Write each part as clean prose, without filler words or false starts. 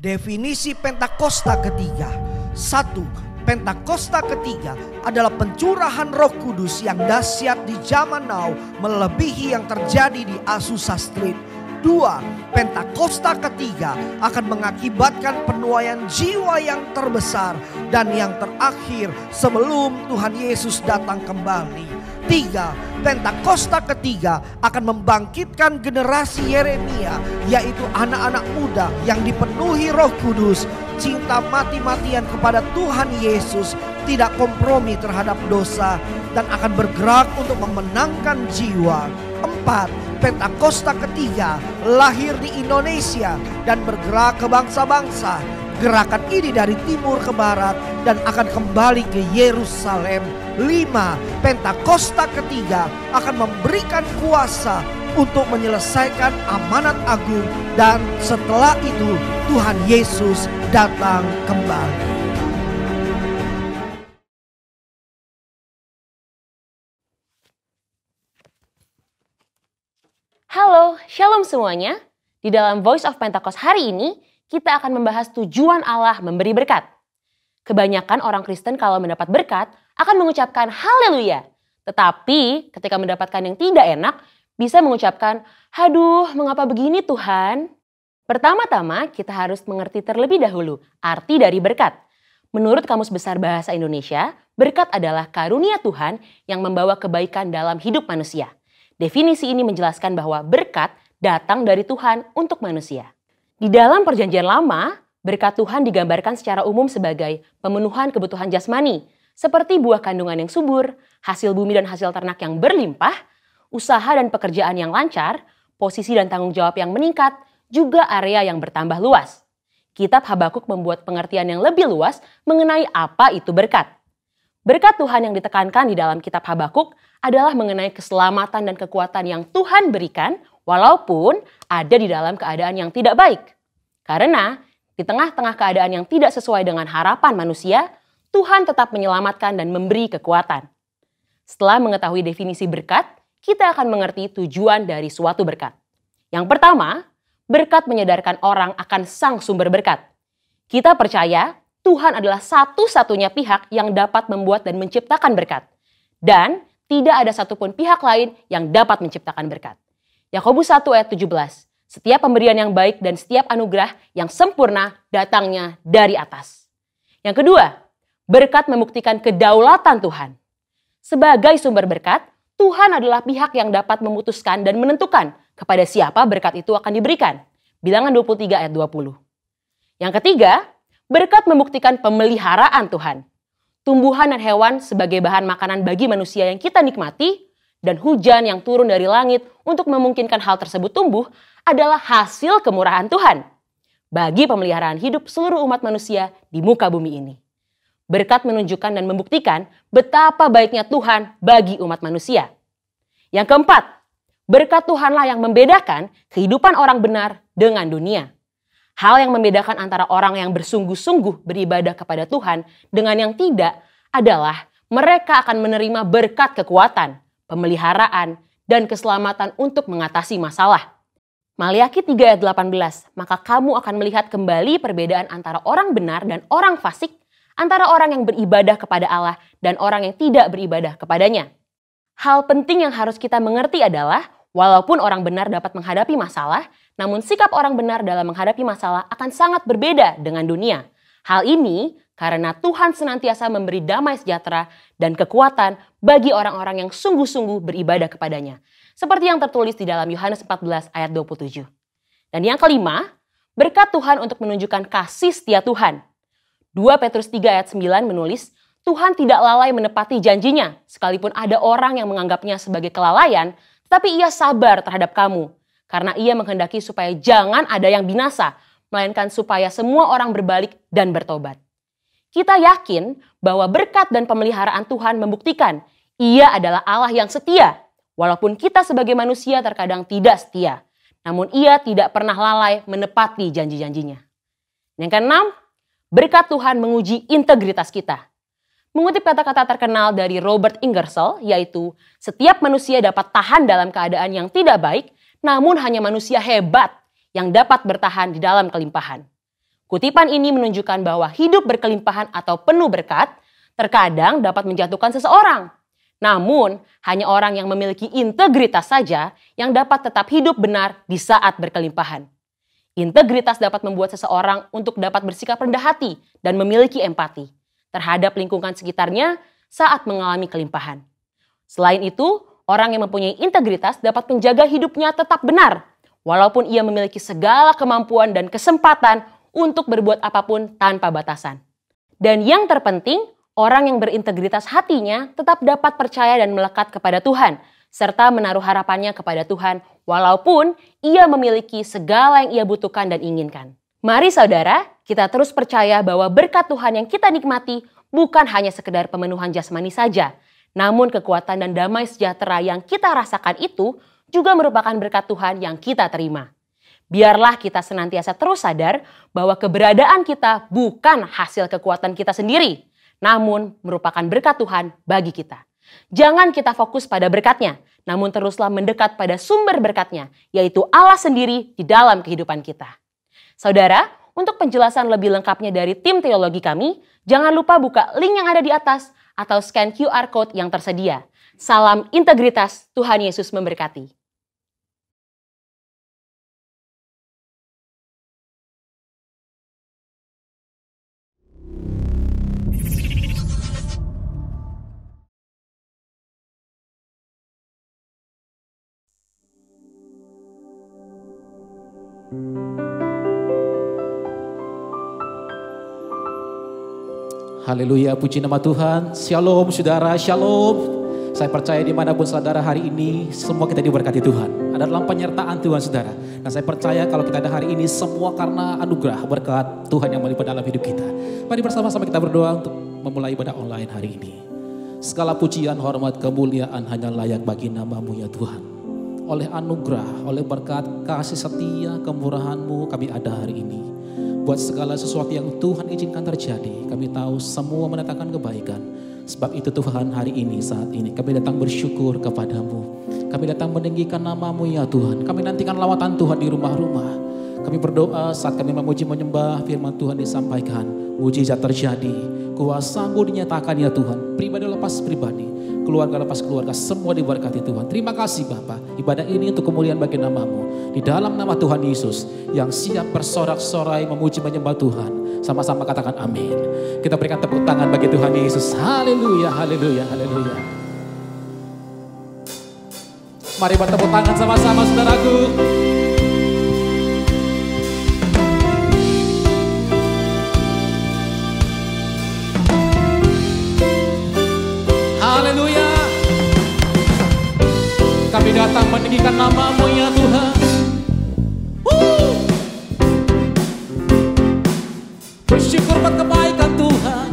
Definisi Pentakosta ketiga. 1. Pentakosta ketiga adalah pencurahan Roh Kudus yang dahsyat di zaman now melebihi yang terjadi di Azusa Street. 2. Pentakosta ketiga akan mengakibatkan penuaian jiwa yang terbesar dan yang terakhir sebelum Tuhan Yesus datang kembali. 3. Pentakosta ketiga akan membangkitkan generasi Yeremia, yaitu anak-anak muda yang dipenuhi Roh Kudus, cinta mati-matian kepada Tuhan Yesus, tidak kompromi terhadap dosa, dan akan bergerak untuk memenangkan jiwa. 4. Pentakosta ketiga lahir di Indonesia dan bergerak ke bangsa-bangsa. Gerakan ini dari timur ke barat dan akan kembali ke Yerusalem. 5. Pentakosta ketiga akan memberikan kuasa untuk menyelesaikan amanat agung, dan setelah itu Tuhan Yesus datang kembali. Halo, shalom semuanya. Di dalam Voice of Pentecost hari ini, kita akan membahas tujuan Allah memberi berkat. Kebanyakan orang Kristen kalau mendapat berkat akan mengucapkan haleluya. Tetapi ketika mendapatkan yang tidak enak, bisa mengucapkan, "Aduh, mengapa begini Tuhan?" Pertama-tama kita harus mengerti terlebih dahulu arti dari berkat. Menurut Kamus Besar Bahasa Indonesia, berkat adalah karunia Tuhan yang membawa kebaikan dalam hidup manusia. Definisi ini menjelaskan bahwa berkat datang dari Tuhan untuk manusia. Di dalam Perjanjian Lama, berkat Tuhan digambarkan secara umum sebagai pemenuhan kebutuhan jasmani, seperti buah kandungan yang subur, hasil bumi dan hasil ternak yang berlimpah, usaha dan pekerjaan yang lancar, posisi dan tanggung jawab yang meningkat, juga area yang bertambah luas. Kitab Habakuk membuat pengertian yang lebih luas mengenai apa itu berkat. Berkat Tuhan yang ditekankan di dalam kitab Habakuk adalah mengenai keselamatan dan kekuatan yang Tuhan berikan walaupun ada di dalam keadaan yang tidak baik. Karena di tengah-tengah keadaan yang tidak sesuai dengan harapan manusia, Tuhan tetap menyelamatkan dan memberi kekuatan. Setelah mengetahui definisi berkat, kita akan mengerti tujuan dari suatu berkat. Yang pertama, berkat menyadarkan orang akan sang sumber berkat. Kita percaya Tuhan adalah satu-satunya pihak yang dapat membuat dan menciptakan berkat. Dan tidak ada satupun pihak lain yang dapat menciptakan berkat. Yakobus 1 ayat 17. Setiap pemberian yang baik dan setiap anugerah yang sempurna datangnya dari atas. Yang kedua, berkat membuktikan kedaulatan Tuhan. Sebagai sumber berkat, Tuhan adalah pihak yang dapat memutuskan dan menentukan kepada siapa berkat itu akan diberikan. Bilangan 23 ayat 20. Yang ketiga, berkat membuktikan pemeliharaan Tuhan. Tumbuhan dan hewan sebagai bahan makanan bagi manusia yang kita nikmati, dan hujan yang turun dari langit untuk memungkinkan hal tersebut tumbuh adalah hasil kemurahan Tuhan bagi pemeliharaan hidup seluruh umat manusia di muka bumi ini. Berkat menunjukkan dan membuktikan betapa baiknya Tuhan bagi umat manusia. Yang keempat, berkat Tuhanlah yang membedakan kehidupan orang benar dengan dunia. Hal yang membedakan antara orang yang bersungguh-sungguh beribadah kepada Tuhan dengan yang tidak adalah mereka akan menerima berkat kekuatan, pemeliharaan, dan keselamatan untuk mengatasi masalah. Maliaki 3 ayat 18, maka kamu akan melihat kembali perbedaan antara orang benar dan orang fasik, antara orang yang beribadah kepada Allah dan orang yang tidak beribadah kepadanya. Hal penting yang harus kita mengerti adalah, walaupun orang benar dapat menghadapi masalah, namun sikap orang benar dalam menghadapi masalah akan sangat berbeda dengan dunia. Hal ini karena Tuhan senantiasa memberi damai sejahtera dan kekuatan bagi orang-orang yang sungguh-sungguh beribadah kepadanya. Seperti yang tertulis di dalam Yohanes 14 ayat 27. Dan yang kelima, berkat Tuhan untuk menunjukkan kasih setia Tuhan. 2 Petrus 3 ayat 9 menulis, Tuhan tidak lalai menepati janjinya, sekalipun ada orang yang menganggapnya sebagai kelalaian, tetapi ia sabar terhadap kamu, karena ia menghendaki supaya jangan ada yang binasa, melainkan supaya semua orang berbalik dan bertobat. Kita yakin bahwa berkat dan pemeliharaan Tuhan membuktikan Ia adalah Allah yang setia, walaupun kita sebagai manusia terkadang tidak setia, namun Ia tidak pernah lalai menepati janji-janjinya. Yang keenam, berkat Tuhan menguji integritas kita. Mengutip kata-kata terkenal dari Robert Ingersoll, yaitu setiap manusia dapat tahan dalam keadaan yang tidak baik, namun hanya manusia hebat yang dapat bertahan di dalam kelimpahan. Kutipan ini menunjukkan bahwa hidup berkelimpahan atau penuh berkat terkadang dapat menjatuhkan seseorang. Namun, hanya orang yang memiliki integritas saja yang dapat tetap hidup benar di saat berkelimpahan. Integritas dapat membuat seseorang untuk dapat bersikap rendah hati dan memiliki empati terhadap lingkungan sekitarnya saat mengalami kelimpahan. Selain itu, orang yang mempunyai integritas dapat menjaga hidupnya tetap benar, walaupun ia memiliki segala kemampuan dan kesempatan untuk berbuat apapun tanpa batasan. Dan yang terpenting, orang yang berintegritas hatinya tetap dapat percaya dan melekat kepada Tuhan, serta menaruh harapannya kepada Tuhan, walaupun ia memiliki segala yang ia butuhkan dan inginkan. Mari saudara, kita terus percaya bahwa berkat Tuhan yang kita nikmati bukan hanya sekedar pemenuhan jasmani saja, namun kekuatan dan damai sejahtera yang kita rasakan itu juga merupakan berkat Tuhan yang kita terima. Biarlah kita senantiasa terus sadar bahwa keberadaan kita bukan hasil kekuatan kita sendiri, namun merupakan berkat Tuhan bagi kita. Jangan kita fokus pada berkatnya, namun teruslah mendekat pada sumber berkatnya, yaitu Allah sendiri di dalam kehidupan kita. Saudara, untuk penjelasan lebih lengkapnya dari tim teologi kami, jangan lupa buka link yang ada di atas atau scan QR Code yang tersedia. Salam integritas, Tuhan Yesus memberkati. Haleluya, puji nama Tuhan. Shalom saudara, shalom. Saya percaya dimanapun saudara hari ini, semua kita diberkati Tuhan. Ada dalam penyertaan Tuhan saudara. Dan saya percaya kalau kita ada hari ini, semua karena anugerah berkat Tuhan yang melimpah dalam hidup kita. Mari bersama-sama kita berdoa untuk memulai ibadah online hari ini. Segala pujian, hormat, kemuliaan hanya layak bagi nama-Mu ya Tuhan. Oleh anugerah, oleh berkat kasih setia, kemurahan-Mu kami ada hari ini. Buat segala sesuatu yang Tuhan izinkan terjadi, kami tahu semua mendatangkan kebaikan. Sebab itu Tuhan hari ini, saat ini kami datang bersyukur kepadamu. Kami datang meninggikan nama-Mu ya Tuhan. Kami nantikan lawatan Tuhan di rumah-rumah. Kami berdoa saat kami memuji menyembah firman Tuhan disampaikan. Mujizat terjadi, kuasa-Mu dinyatakan ya Tuhan. Pribadi lepas pribadi, keluarga lepas keluarga, semua diberkati Tuhan. Terima kasih Bapa. Ibadah ini untuk kemuliaan bagi nama-Mu. Di dalam nama Tuhan Yesus yang siap bersorak-sorai memuji menyembah Tuhan. Sama-sama katakan amin. Kita berikan tepuk tangan bagi Tuhan Yesus. Haleluya, haleluya, haleluya. Mari bertepuk tangan sama-sama saudaraku. Haleluya. Kami datang meninggikan nama-Mu ya Tuhan. Bersyukur buat kebaikan Tuhan.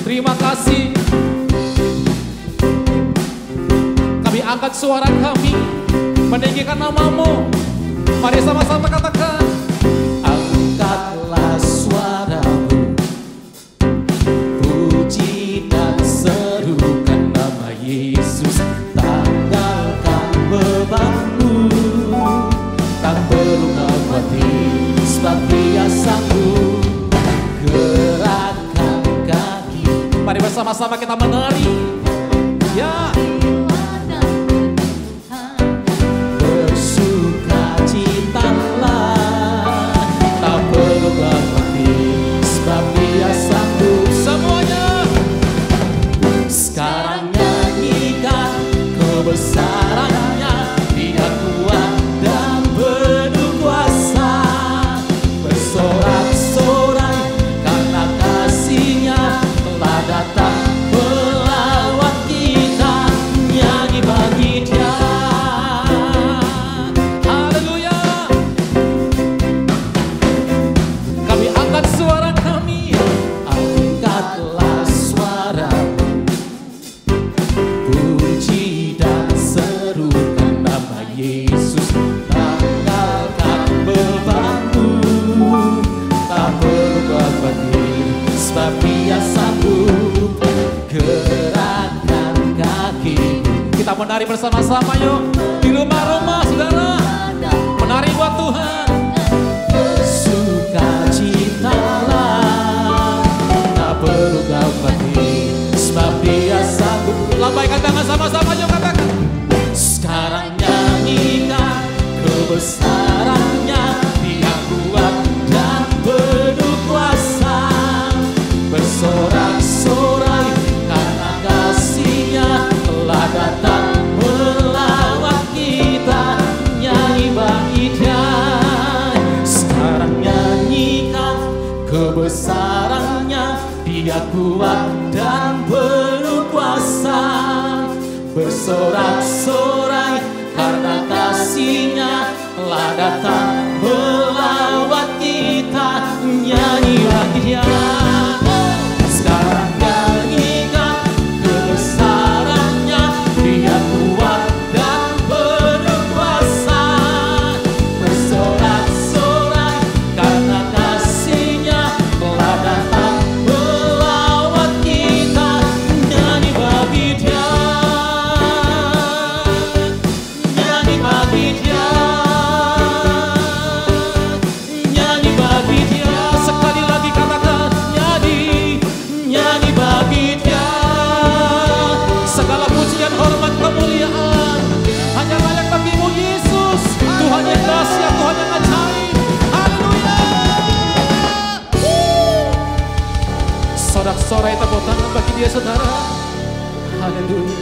Terima kasih. Kami angkat suara kami meninggikan nama-Mu. Mari sama-sama katakan. Angkatlah suaramu, puji dan serukan nama Yesus. Tanggalkan bebanmu, tak perlu khawatir, sebab Dia sanggup. Gerakkan kaki. Mari bersama-sama kita menari. Ya. Bersukacitalah, tak perlu khawatir, sebab Dia sanggup. Semuanya. Sekarang nyanyikan kebesarannya. Dia kuat dan penuh kuasa. Bersorak-sorai karena kasih-Nya telah datang melawan kita. Nyanyi bagi Dia. Haleluya. Kami angkat suara kami. Angkatlah suaramu, puji dan serukan nama Yesus. Tanggalkan bebanmu, tak perlu khawatir, sebab Dia sanggup. Gerakkan kakimu. Kita menari bersama-sama yuk. Di rumah-rumah saudara, menari buat Tuhan. Sama-sama yuk katakan. Sekarang nyanyikan kebesarannya, Dia kuat dan penuh kuasa. Bersorak-sorai karena kasih-Nya telah datang melawat kita. Nyanyi bagi Dia. Sekarang nyanyikan kebesarannya, Dia kuat dan penuh kuasa. Bersorak-sorai karena kasih-Nya telah datang melawat kita. Nyanyi bagi Dia. Sekarang nyanyikan kebesarannya, Dia kuat dan penuh kuasa. Bersorak-sorai karena kasih-Nya telah datang melawat kita. Nyanyi bagi Dia. Nyanyi bagi Dia. Nyanyi bagi Dia. Sekali lagi katakan nyanyi. Nyanyi bagi Dia. Segala pujian, hormat, kemuliaan hanya layak bagi-Mu Yesus. Tuhan yang dahsyat, Tuhan yang ajaib. Haleluya. Sorak-sorai tepuk tangan bagi Dia, saudara. Haleluya.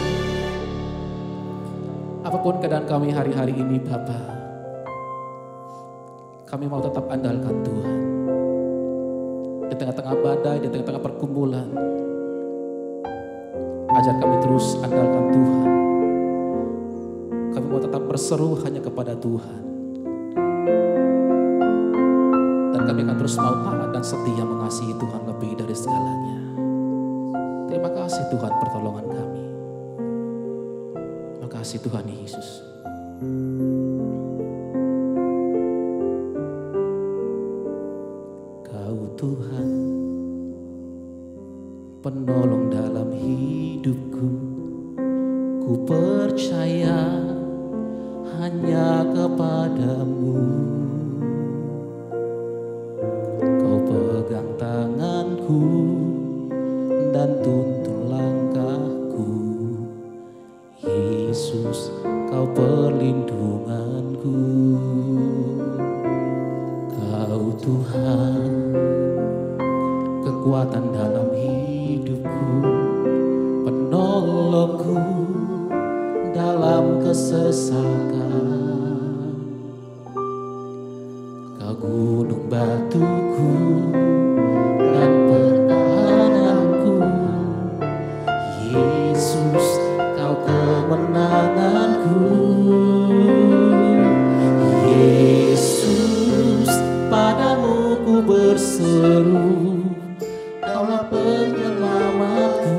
Apapun keadaan kami hari-hari ini, Bapa, kami mau tetap andalkan Tuhan. Di tengah-tengah badai, di tengah-tengah pergumulan, ajar kami terus andalkan Tuhan. Kami mau tetap berseru hanya kepada Tuhan. Dan kami akan terus mau taat dan setia mengasihi Tuhan lebih dari segalanya. Terima kasih Tuhan pertolongan kami. Terima kasih Tuhan Yesus. Kau Tuhan, penolong dalam hidupku. Ku percaya hanya kepadamu. Kau pegang tanganku dan tuntun langkahku. Yesus, Kau perlindunganku. Kau Tuhan, kekuatan dalam hidupku, penolongku dalam kesesakan. Kau gunung batuku dan pertahananku. Yesus, Kau kemenanganku. Yesus, padamu ku berseru, Kaulah penyelamatku.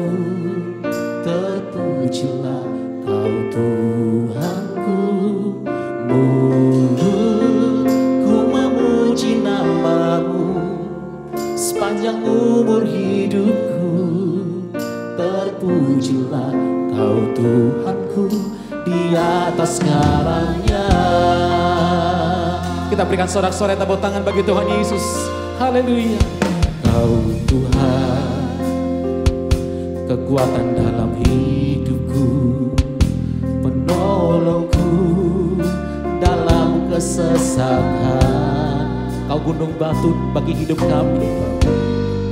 Terpujilah Kau Tuhanku. Mulutku memuji nama-Mu sepanjang umur hidupku. Terpujilah Kau Tuhanku di atas segalanya. Kita berikan sorak-sorai tepuk tangan bagi Tuhan Yesus. Haleluya. Kau Tuhan, kekuatan dalam hidupku, penolongku dalam kesesakan. Kau gunung batu bagi hidup kami.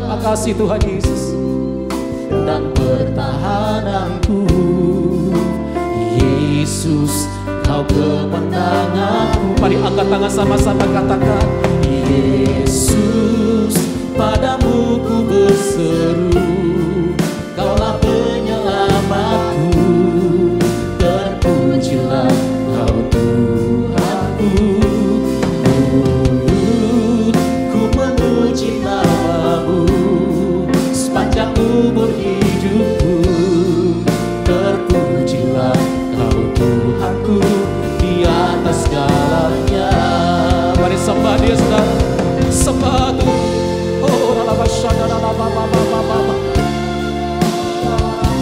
Makasih Tuhan Yesus. Dan pertahananku. Yesus, Kau kemenanganku. Mari angkat tangan sama-sama katakan, Yesus, padamu ku berseru, Kaulah penyelamatku. Terpujilah Kau Tuhanku. Mulutku memuji nama-Mu sepanjang umur hidupku. Terpujilah Kau Tuhanku di atas segalanya. Mari sembah Dia, saudara. Sembah Tuhan. Oh,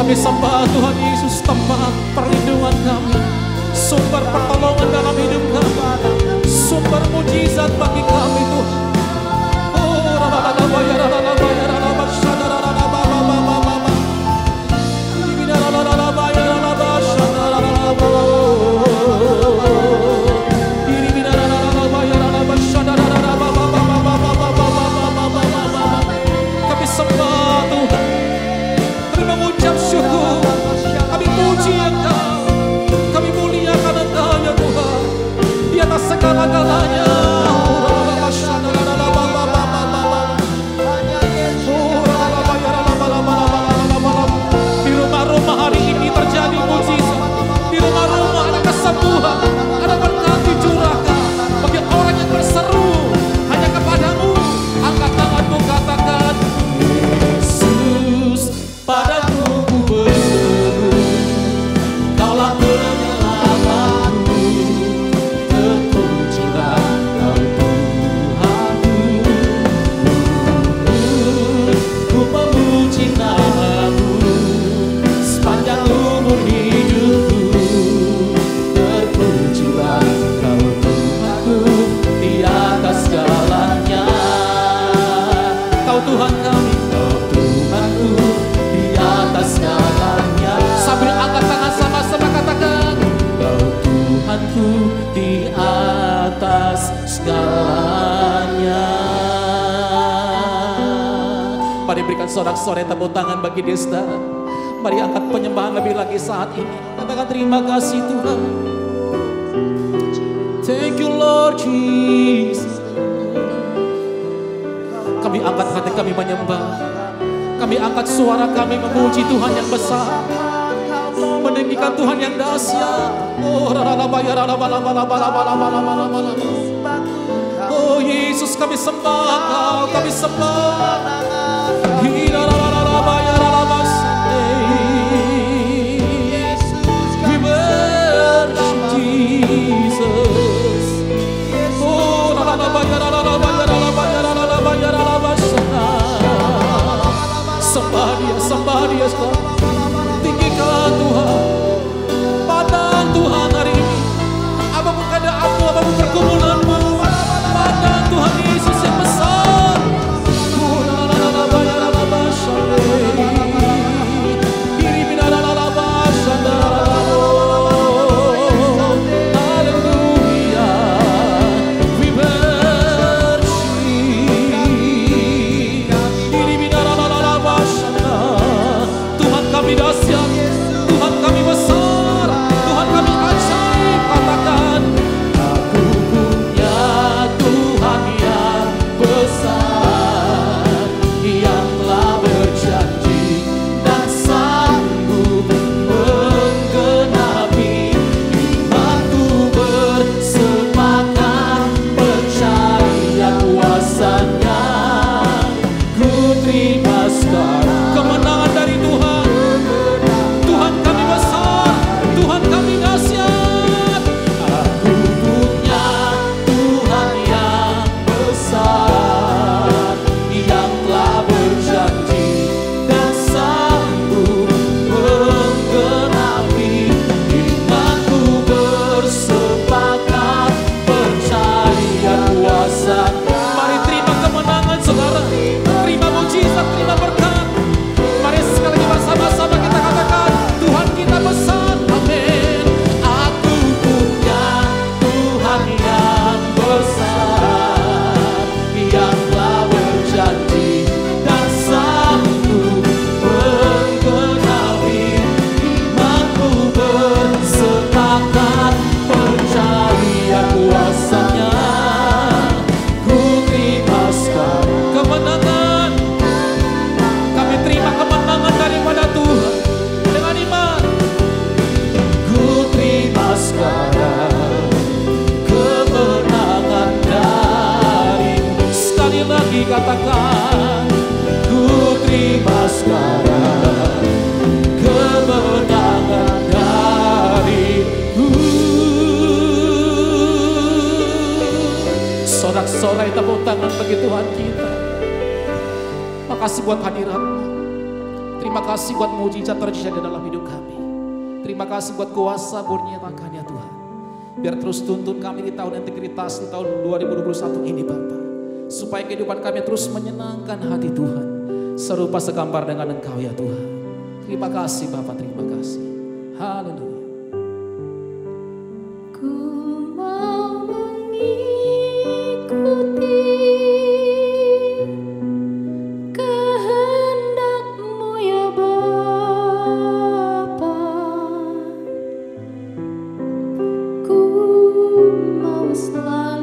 kami sembah Tuhan Yesus, tempat perlindungan kami, sumber pertolongan dalam hidup kami, sumber mujizat bagi kami Tuhan. Oh, segala-galanya. Di rumah-rumah hari ini terjadi mujizat. Di rumah-rumah ada kesembuhan, ada berkat dicurahkan bagi orang yang berseru hanya kepadamu. Angkat tanganmu, katakan, Yesus, padamu ku berseru, Kaulah penyelamatku, terpujilah Kau Tuhanku. Ku memuji nama-Mu sepanjang umur hidupku, terpujilah Kau Tuhanku di atas segalanya. Kau Tuhan kami, Kau Tuhanku di atas segalanya. Sambil angkat tangan sama-sama katakan, Kau Tuhanku di atas segalanya. Mari berikan sorak-sorai tepuk tangan bagi dia, saudara. Mari angkat penyembahan lebih lagi saat ini. Katakan terima kasih Tuhan. Thank you Lord Jesus. Kami angkat hati kami menyembah. Kami angkat suara kami memuji Tuhan yang besar, meninggikan Tuhan yang dahsyat. Oh Yesus, kami sembah Kau, kami sembah. We worship Jesus. Oh, sembah dia, tinggikan Tuhan, pandang Tuhan hari ini. Apapun keadaanmu, apapun pergumulanmu, pandang Tuhan Yesus yang besar. Katakan, ku terima sekarang kemenangan dari-Mu. Sorak-sorai tepuk tangan bagi Tuhan kita. Makasih buat hadirat-Mu. Terima kasih buat mujizat terjadi dalam hidup kami. Terima kasih buat kuasa menyatakan ya Tuhan. Biar terus tuntun kami di tahun integritas, di tahun 2021 ini Bapa. Supaya kehidupan kami terus menyenangkan hati Tuhan, serupa segambar dengan Engkau ya Tuhan. Terima kasih Bapa, terima kasih. Haleluya. Ku mau mengikuti kehendak-Mu ya Bapa. Ku mau selalu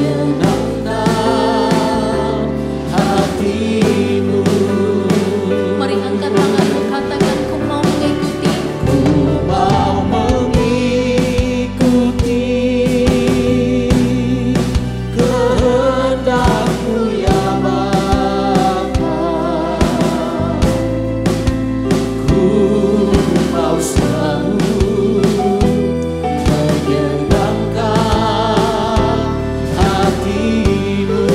menyenangkan hatimu. Mari angkat tanganmu, katakan ku mau mengikuti. Ku mau mengikuti kehendak-Mu ya Bapa. Ku mau selalu menyenangkan hati-Mu.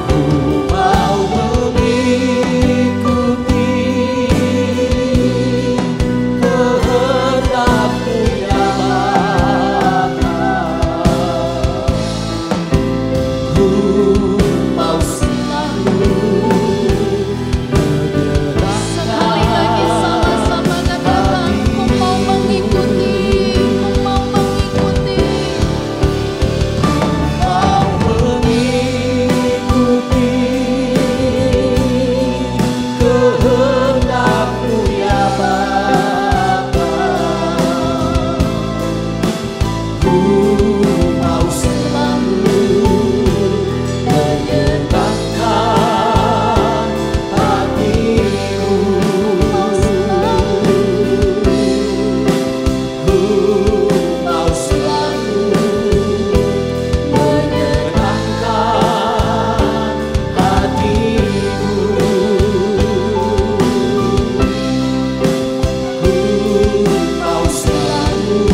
Ku mau mengikuti kehendak-Mu ya Bapa. Ku mau selalu Sekali lagi sama-sama katakan ku mau mengikuti, ku mau mengikuti. mau mengikuti kehendak-Mu ya Bapa. Ku mau selalu menyenangkan hati-Mu. Ku mau selalu menyenangkan hati-Mu. Ku mau selalu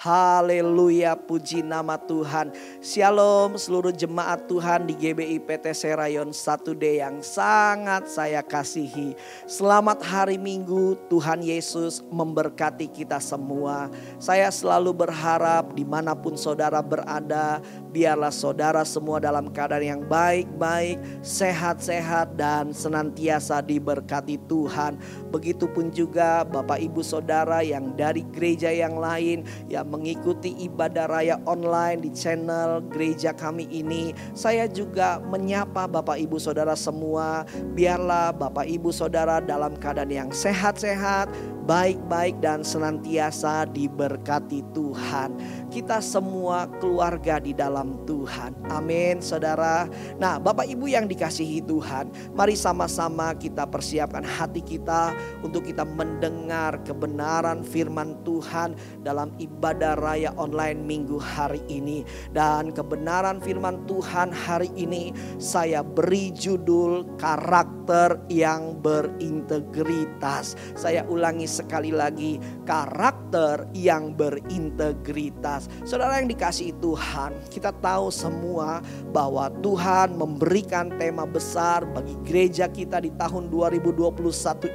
Haleluya, puji nama Tuhan. Shalom seluruh jemaat Tuhan di GBI PT Serayon 1D yang sangat saya kasihi. Selamat hari Minggu, Tuhan Yesus memberkati kita semua. Saya selalu berharap dimanapun saudara berada, biarlah saudara semua dalam keadaan yang baik-baik, sehat-sehat dan senantiasa diberkati Tuhan. Begitupun juga Bapak Ibu Saudara yang dari gereja yang lain yang mengikuti ibadah raya online di channel gereja kami ini. Saya juga menyapa Bapak Ibu Saudara semua. Biarlah Bapak Ibu Saudara dalam keadaan yang sehat-sehat, baik-baik dan senantiasa diberkati Tuhan. Kita semua keluarga di dalam Tuhan. Amin saudara. Nah Bapak Ibu yang dikasihi Tuhan, mari sama-sama kita persiapkan hati kita untuk kita mendengar kebenaran firman Tuhan dalam ibadah raya online minggu hari ini. Dan kebenaran firman Tuhan hari ini saya beri judul karakter yang berintegritas. Saya ulangi sekali lagi, karakter yang berintegritas. Saudara yang dikasihi Tuhan, kita tahu semua bahwa Tuhan memberikan tema besar bagi gereja kita di tahun 2021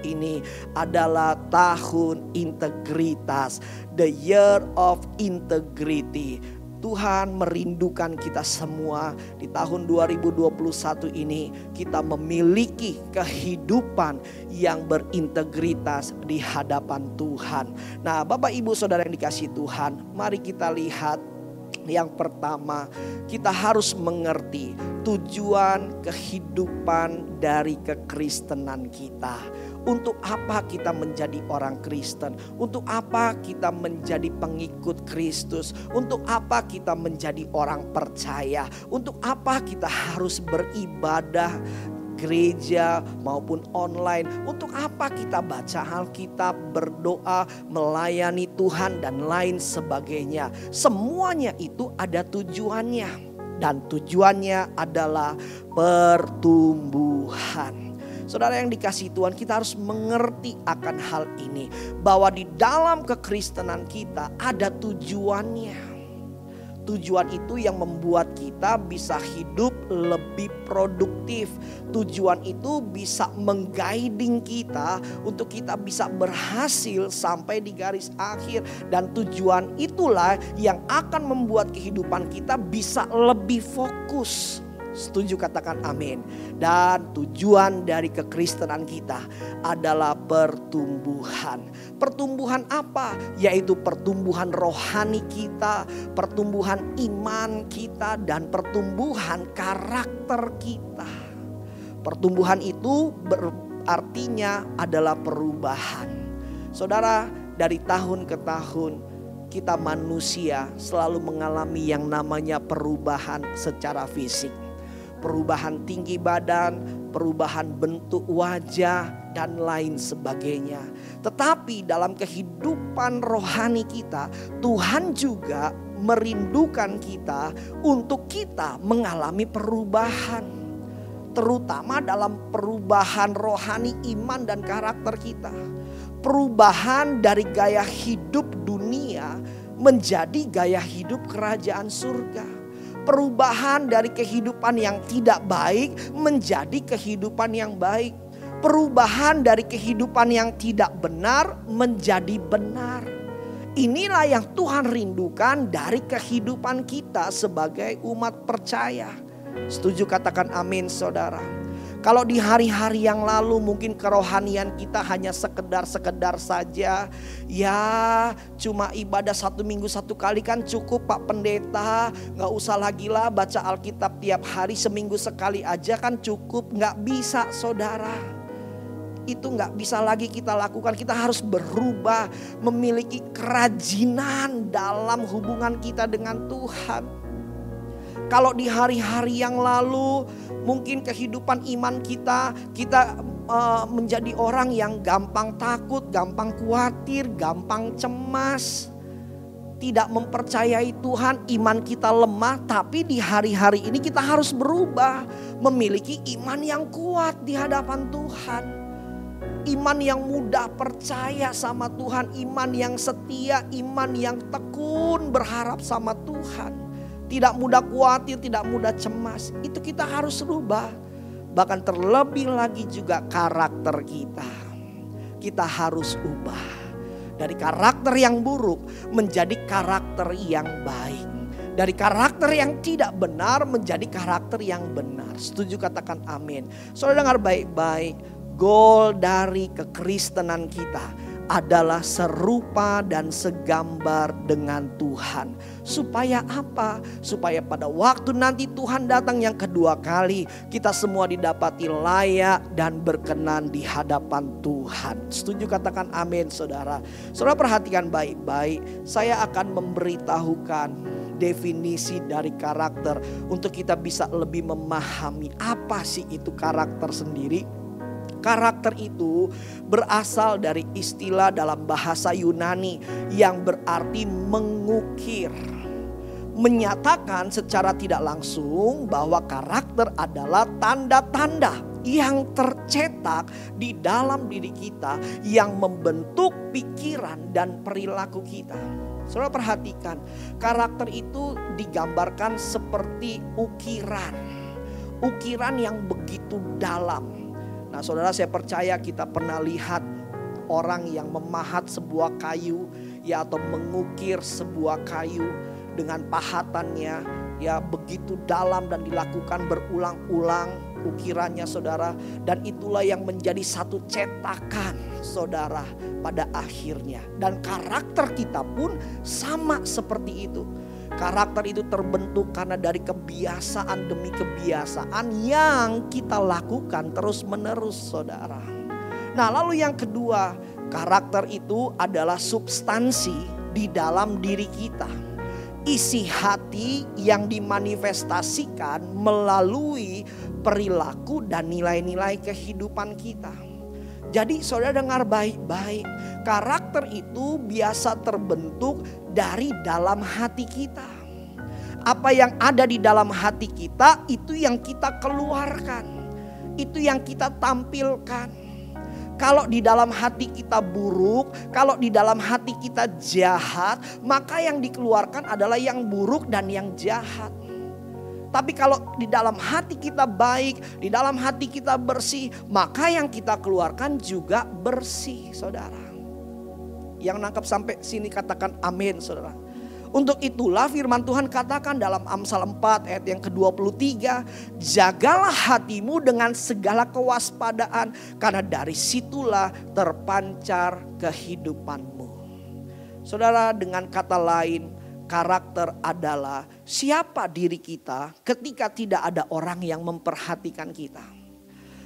ini adalah tahun integritas, the year of integrity. Tuhan merindukan kita semua di tahun 2021 ini kita memiliki kehidupan yang berintegritas di hadapan Tuhan. Nah Bapak Ibu Saudara yang dikasihi Tuhan, mari kita lihat yang pertama, kita harus mengerti tujuan kehidupan dari kekristenan kita. Untuk apa kita menjadi orang Kristen? Untuk apa kita menjadi pengikut Kristus? Untuk apa kita menjadi orang percaya? Untuk apa kita harus beribadah gereja maupun online? Untuk apa kita baca Alkitab, berdoa, melayani Tuhan dan lain sebagainya? Semuanya itu ada tujuannya, dan tujuannya adalah pertumbuhan. Saudara yang dikasihi Tuhan, kita harus mengerti akan hal ini, bahwa di dalam kekristenan kita ada tujuannya. Tujuan itu yang membuat kita bisa hidup lebih produktif. Tujuan itu bisa mengguiding kita untuk kita bisa berhasil sampai di garis akhir. Dan tujuan itulah yang akan membuat kehidupan kita bisa lebih fokus. Setuju, katakan amin. Dan tujuan dari kekristenan kita adalah pertumbuhan. Pertumbuhan apa? Yaitu pertumbuhan rohani kita, pertumbuhan iman kita, dan pertumbuhan karakter kita. Pertumbuhan itu artinya adalah perubahan. Saudara, dari tahun ke tahun kita manusia selalu mengalami yang namanya perubahan secara fisik. Perubahan tinggi badan, perubahan bentuk wajah, dan lain sebagainya. Tetapi dalam kehidupan rohani kita, Tuhan juga merindukan kita untuk kita mengalami perubahan. Terutama dalam perubahan rohani iman dan karakter kita. Perubahan dari gaya hidup dunia menjadi gaya hidup kerajaan surga. Perubahan dari kehidupan yang tidak baik menjadi kehidupan yang baik. Perubahan dari kehidupan yang tidak benar menjadi benar. Inilah yang Tuhan rindukan dari kehidupan kita sebagai umat percaya. Setuju, katakan amin saudara. Kalau di hari-hari yang lalu mungkin kerohanian kita hanya sekedar saja. Ya cuma ibadah 1 minggu 1 kali kan cukup Pak Pendeta. Gak usah lagi lah baca Alkitab tiap hari, seminggu sekali aja kan cukup. Gak bisa saudara. Itu gak bisa lagi kita lakukan. Kita harus berubah, memiliki kerajinan dalam hubungan kita dengan Tuhan. Kalau di hari-hari yang lalu mungkin kehidupan iman kita menjadi orang yang gampang takut, gampang khawatir, gampang cemas. Tidak mempercayai Tuhan, iman kita lemah. Tapi di hari-hari ini kita harus berubah, memiliki iman yang kuat di hadapan Tuhan. Iman yang mudah percaya sama Tuhan, iman yang setia, iman yang tekun berharap sama Tuhan. Tidak mudah khawatir, tidak mudah cemas. Itu kita harus rubah. Bahkan terlebih lagi juga karakter kita. Kita harus ubah. Dari karakter yang buruk menjadi karakter yang baik. Dari karakter yang tidak benar menjadi karakter yang benar. Setuju, katakan amin. Saudara dengar baik-baik. Goal dari kekristenan kita adalah serupa dan segambar dengan Tuhan. Supaya apa? Supaya pada waktu nanti Tuhan datang yang kedua kali, kita semua didapati layak dan berkenan di hadapan Tuhan. Setuju, katakan amin saudara. Saudara perhatikan baik-baik. Saya akan memberitahukan definisi dari karakter untuk kita bisa lebih memahami apa sih itu karakter sendiri. Karakter itu berasal dari istilah dalam bahasa Yunani yang berarti mengukir. Menyatakan secara tidak langsung bahwa karakter adalah tanda-tanda yang tercetak di dalam diri kita yang membentuk pikiran dan perilaku kita. Saudara perhatikan, karakter itu digambarkan seperti ukiran. Ukiran yang begitu dalam. Nah saudara, saya percaya kita pernah lihat orang yang memahat sebuah kayu ya, atau mengukir sebuah kayu dengan pahatannya ya begitu dalam dan dilakukan berulang-ulang ukirannya saudara. Dan itulah yang menjadi satu cetakan saudara pada akhirnya. Dan karakter kita pun sama seperti itu. Karakter itu terbentuk karena dari kebiasaan demi kebiasaan yang kita lakukan terus menerus saudara. Nah lalu yang kedua, karakter itu adalah substansi di dalam diri kita. Isi hati yang dimanifestasikan melalui perilaku dan nilai-nilai kehidupan kita. Jadi saudara dengar baik-baik, karakter itu biasa terbentuk dari dalam hati kita. Apa yang ada di dalam hati kita itu yang kita keluarkan, itu yang kita tampilkan. Kalau di dalam hati kita buruk, kalau di dalam hati kita jahat, maka yang dikeluarkan adalah yang buruk dan yang jahat. Tapi kalau di dalam hati kita baik, di dalam hati kita bersih, maka yang kita keluarkan juga bersih saudara. Yang nangkap sampai sini katakan amin saudara. Untuk itulah firman Tuhan katakan dalam Amsal 4 ayat yang ke-23. Jagalah hatimu dengan segala kewaspadaan, karena dari situlah terpancar kehidupanmu. Saudara, dengan kata lain, karakter adalah siapa diri kita ketika tidak ada orang yang memperhatikan kita.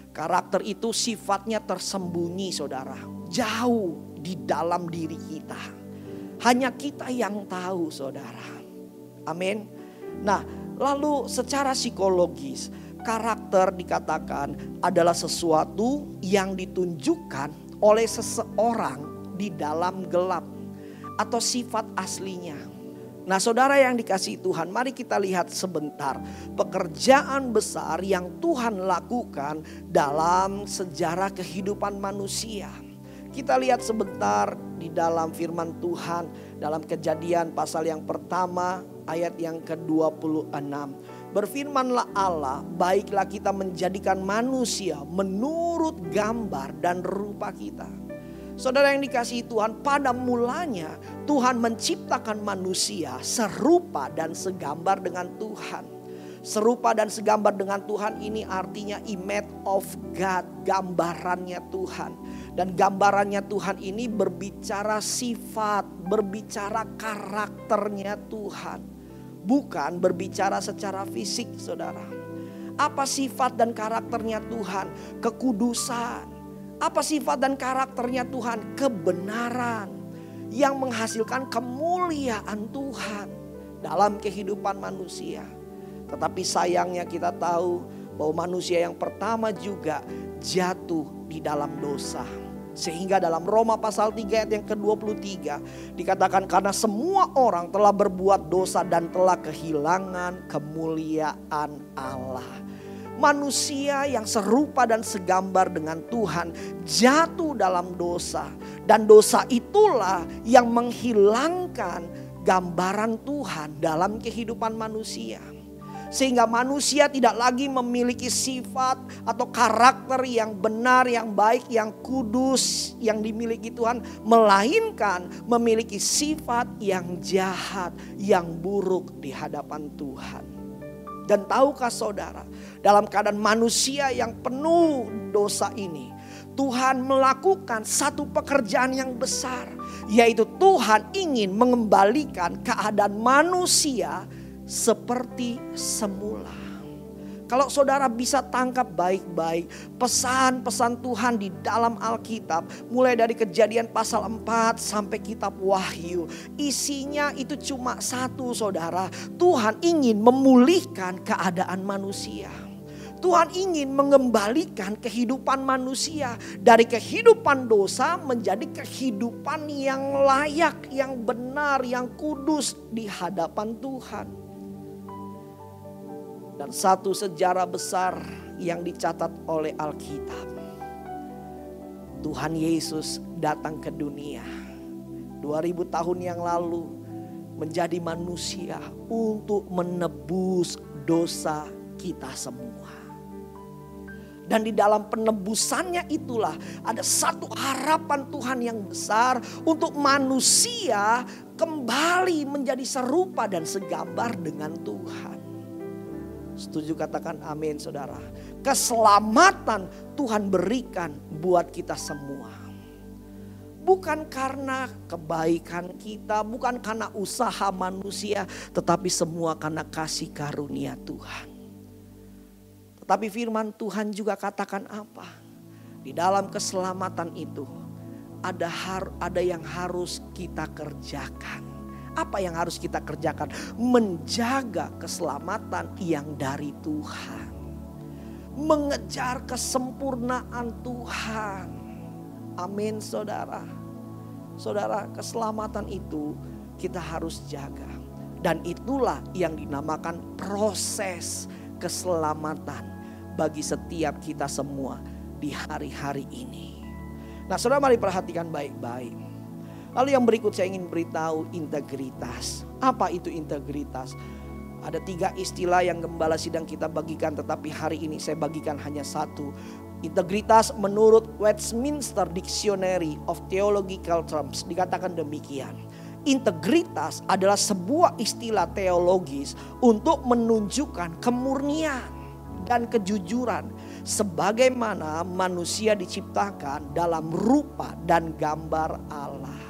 Karakter itu sifatnya tersembunyi, saudara, jauh di dalam diri kita. Hanya kita yang tahu, saudara. Amin. Nah, lalu secara psikologis, karakter dikatakan adalah sesuatu yang ditunjukkan oleh seseorang di dalam gelap atau sifat aslinya. Nah, saudara yang dikasihi Tuhan, mari kita lihat sebentar pekerjaan besar yang Tuhan lakukan dalam sejarah kehidupan manusia. Kita lihat sebentar di dalam firman Tuhan dalam Kejadian pasal yang pertama ayat yang ke-26. Berfirmanlah Allah, baiklah kita menjadikan manusia menurut gambar dan rupa kita. Saudara yang dikasihi Tuhan, pada mulanya Tuhan menciptakan manusia serupa dan segambar dengan Tuhan. Serupa dan segambar dengan Tuhan ini artinya image of God, gambarannya Tuhan. Dan gambarannya Tuhan ini berbicara sifat, berbicara karakternya Tuhan. Bukan berbicara secara fisik, saudara. Apa sifat dan karakternya Tuhan? Kekudusan. Apa sifat dan karakternya Tuhan? Kebenaran yang menghasilkan kemuliaan Tuhan dalam kehidupan manusia. Tetapi sayangnya kita tahu bahwa manusia yang pertama juga jatuh di dalam dosa. Sehingga dalam Roma pasal 3 ayat yang ke-23 dikatakan karena semua orang telah berbuat dosa dan telah kehilangan kemuliaan Allah. Manusia yang serupa dan segambar dengan Tuhan jatuh dalam dosa. Dan dosa itulah yang menghilangkan gambaran Tuhan dalam kehidupan manusia. Sehingga manusia tidak lagi memiliki sifat atau karakter yang benar, yang baik, yang kudus yang dimiliki Tuhan. Melainkan memiliki sifat yang jahat, yang buruk di hadapan Tuhan. Dan tahukah saudara, dalam keadaan manusia yang penuh dosa ini, Tuhan melakukan satu pekerjaan yang besar. Yaitu Tuhan ingin mengembalikan keadaan manusia seperti semula. Kalau saudara bisa tangkap baik-baik pesan-pesan Tuhan di dalam Alkitab. Mulai dari Kejadian pasal 4 sampai kitab Wahyu. Isinya itu cuma satu, saudara. Tuhan ingin memulihkan keadaan manusia. Tuhan ingin mengembalikan kehidupan manusia. Dari kehidupan dosa menjadi kehidupan yang layak, yang benar, yang kudus di hadapan Tuhan. Dan satu sejarah besar yang dicatat oleh Alkitab. Tuhan Yesus datang ke dunia 2000 tahun yang lalu menjadi manusia untuk menebus dosa kita semua. Dan di dalam penebusannya itulah ada satu harapan Tuhan yang besar untuk manusia kembali menjadi serupa dan segambar dengan Tuhan. Setuju, katakan amin, saudara. Keselamatan Tuhan berikan buat kita semua. Bukan karena kebaikan kita, bukan karena usaha manusia, tetapi semua karena kasih karunia Tuhan. Tetapi firman Tuhan juga katakan apa? Di dalam keselamatan itu ada yang harus kita kerjakan. Apa yang harus kita kerjakan? Menjaga keselamatan yang dari Tuhan. Mengejar kesempurnaan Tuhan. Amin, saudara. Saudara, keselamatan itu kita harus jaga. Dan itulah yang dinamakan proses keselamatan bagi setiap kita semua di hari-hari ini. Nah, saudara, mari perhatikan baik-baik. Lalu yang berikut saya ingin beritahu integritas. Apa itu integritas? Ada 3 istilah yang gembala sidang kita bagikan, tetapi hari ini saya bagikan hanya satu. Integritas menurut Westminster Dictionary of Theological Terms dikatakan demikian. Integritas adalah sebuah istilah teologis untuk menunjukkan kemurnian dan kejujuran sebagaimana manusia diciptakan dalam rupa dan gambar Allah.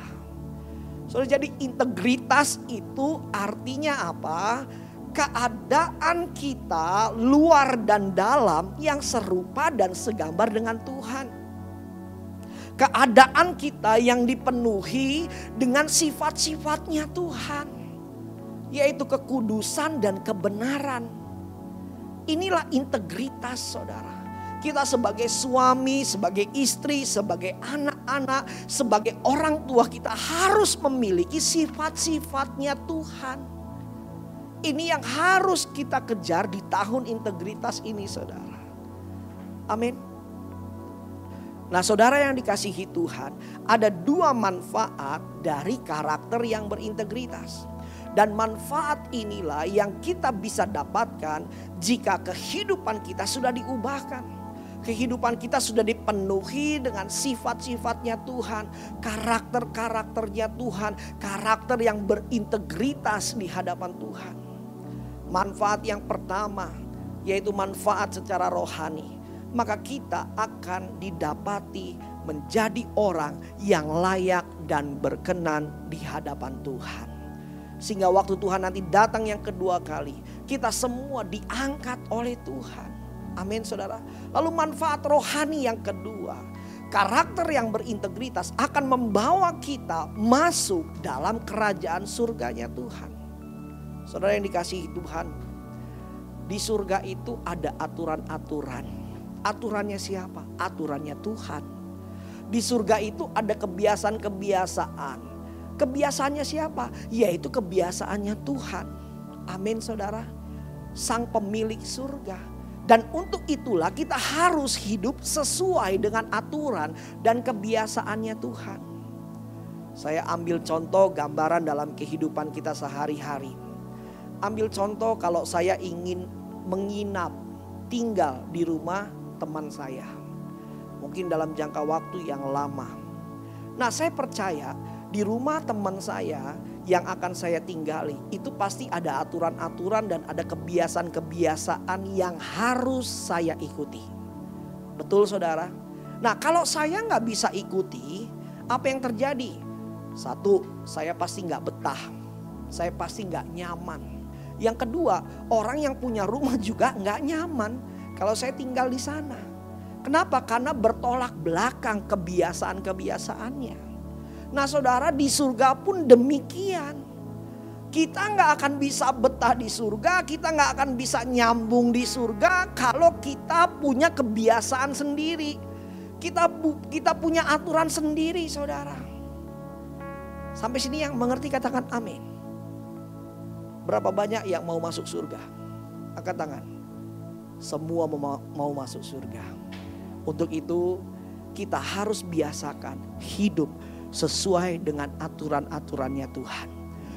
Saudara, jadi integritas itu artinya apa? Keadaan kita luar dan dalam yang serupa dan segambar dengan Tuhan. Keadaan kita yang dipenuhi dengan sifat-sifatnya Tuhan, yaitu kekudusan dan kebenaran. Inilah integritas, saudara. Kita sebagai suami, sebagai istri, sebagai anak-anak, sebagai orang tua, kita harus memiliki sifat-sifatnya Tuhan. Ini yang harus kita kejar di tahun integritas ini, saudara. Amin. Nah, saudara yang dikasihi Tuhan, ada dua manfaat dari karakter yang berintegritas. Dan manfaat inilah yang kita bisa dapatkan jika kehidupan kita sudah diubahkan. Kehidupan kita sudah dipenuhi dengan sifat-sifatnya Tuhan, karakter-karakternya Tuhan, karakter yang berintegritas di hadapan Tuhan. Manfaat yang pertama yaitu manfaat secara rohani. Maka kita akan didapati menjadi orang yang layak dan berkenan di hadapan Tuhan. Sehingga waktu Tuhan nanti datang yang kedua kali, kita semua diangkat oleh Tuhan. Amin, saudara. Lalu manfaat rohani yang kedua, karakter yang berintegritas akan membawa kita masuk dalam kerajaan surganya Tuhan. Saudara yang dikasihi Tuhan, di surga itu ada aturan-aturan. Aturannya siapa? Aturannya Tuhan. Di surga itu ada kebiasaan-kebiasaan. Kebiasaannya siapa? Yaitu kebiasaannya Tuhan. Amin, saudara. Sang pemilik surga. Dan untuk itulah kita harus hidup sesuai dengan aturan dan kebiasaannya Tuhan. Saya ambil contoh gambaran dalam kehidupan kita sehari-hari. Ambil contoh kalau saya ingin menginap, tinggal di rumah teman saya. Mungkin dalam jangka waktu yang lama. Nah, saya percaya di rumah teman saya yang akan saya tinggali itu pasti ada aturan-aturan dan ada kebiasaan-kebiasaan yang harus saya ikuti. Betul, saudara? Nah, kalau saya nggak bisa ikuti, apa yang terjadi? Satu, saya pasti nggak betah. Saya pasti nggak nyaman. Yang kedua, orang yang punya rumah juga nggak nyaman kalau saya tinggal di sana. Kenapa? Karena bertolak belakang kebiasaan-kebiasaannya. Nah, saudara, di surga pun demikian. Kita nggak akan bisa betah di surga, kita nggak akan bisa nyambung di surga kalau kita punya kebiasaan sendiri. Kita punya aturan sendiri, saudara. Sampai sini yang mengerti katakan amin. Berapa banyak yang mau masuk surga? Angkat tangan. Semua mau masuk surga. Untuk itu kita harus biasakan hidup sesuai dengan aturan-aturannya Tuhan.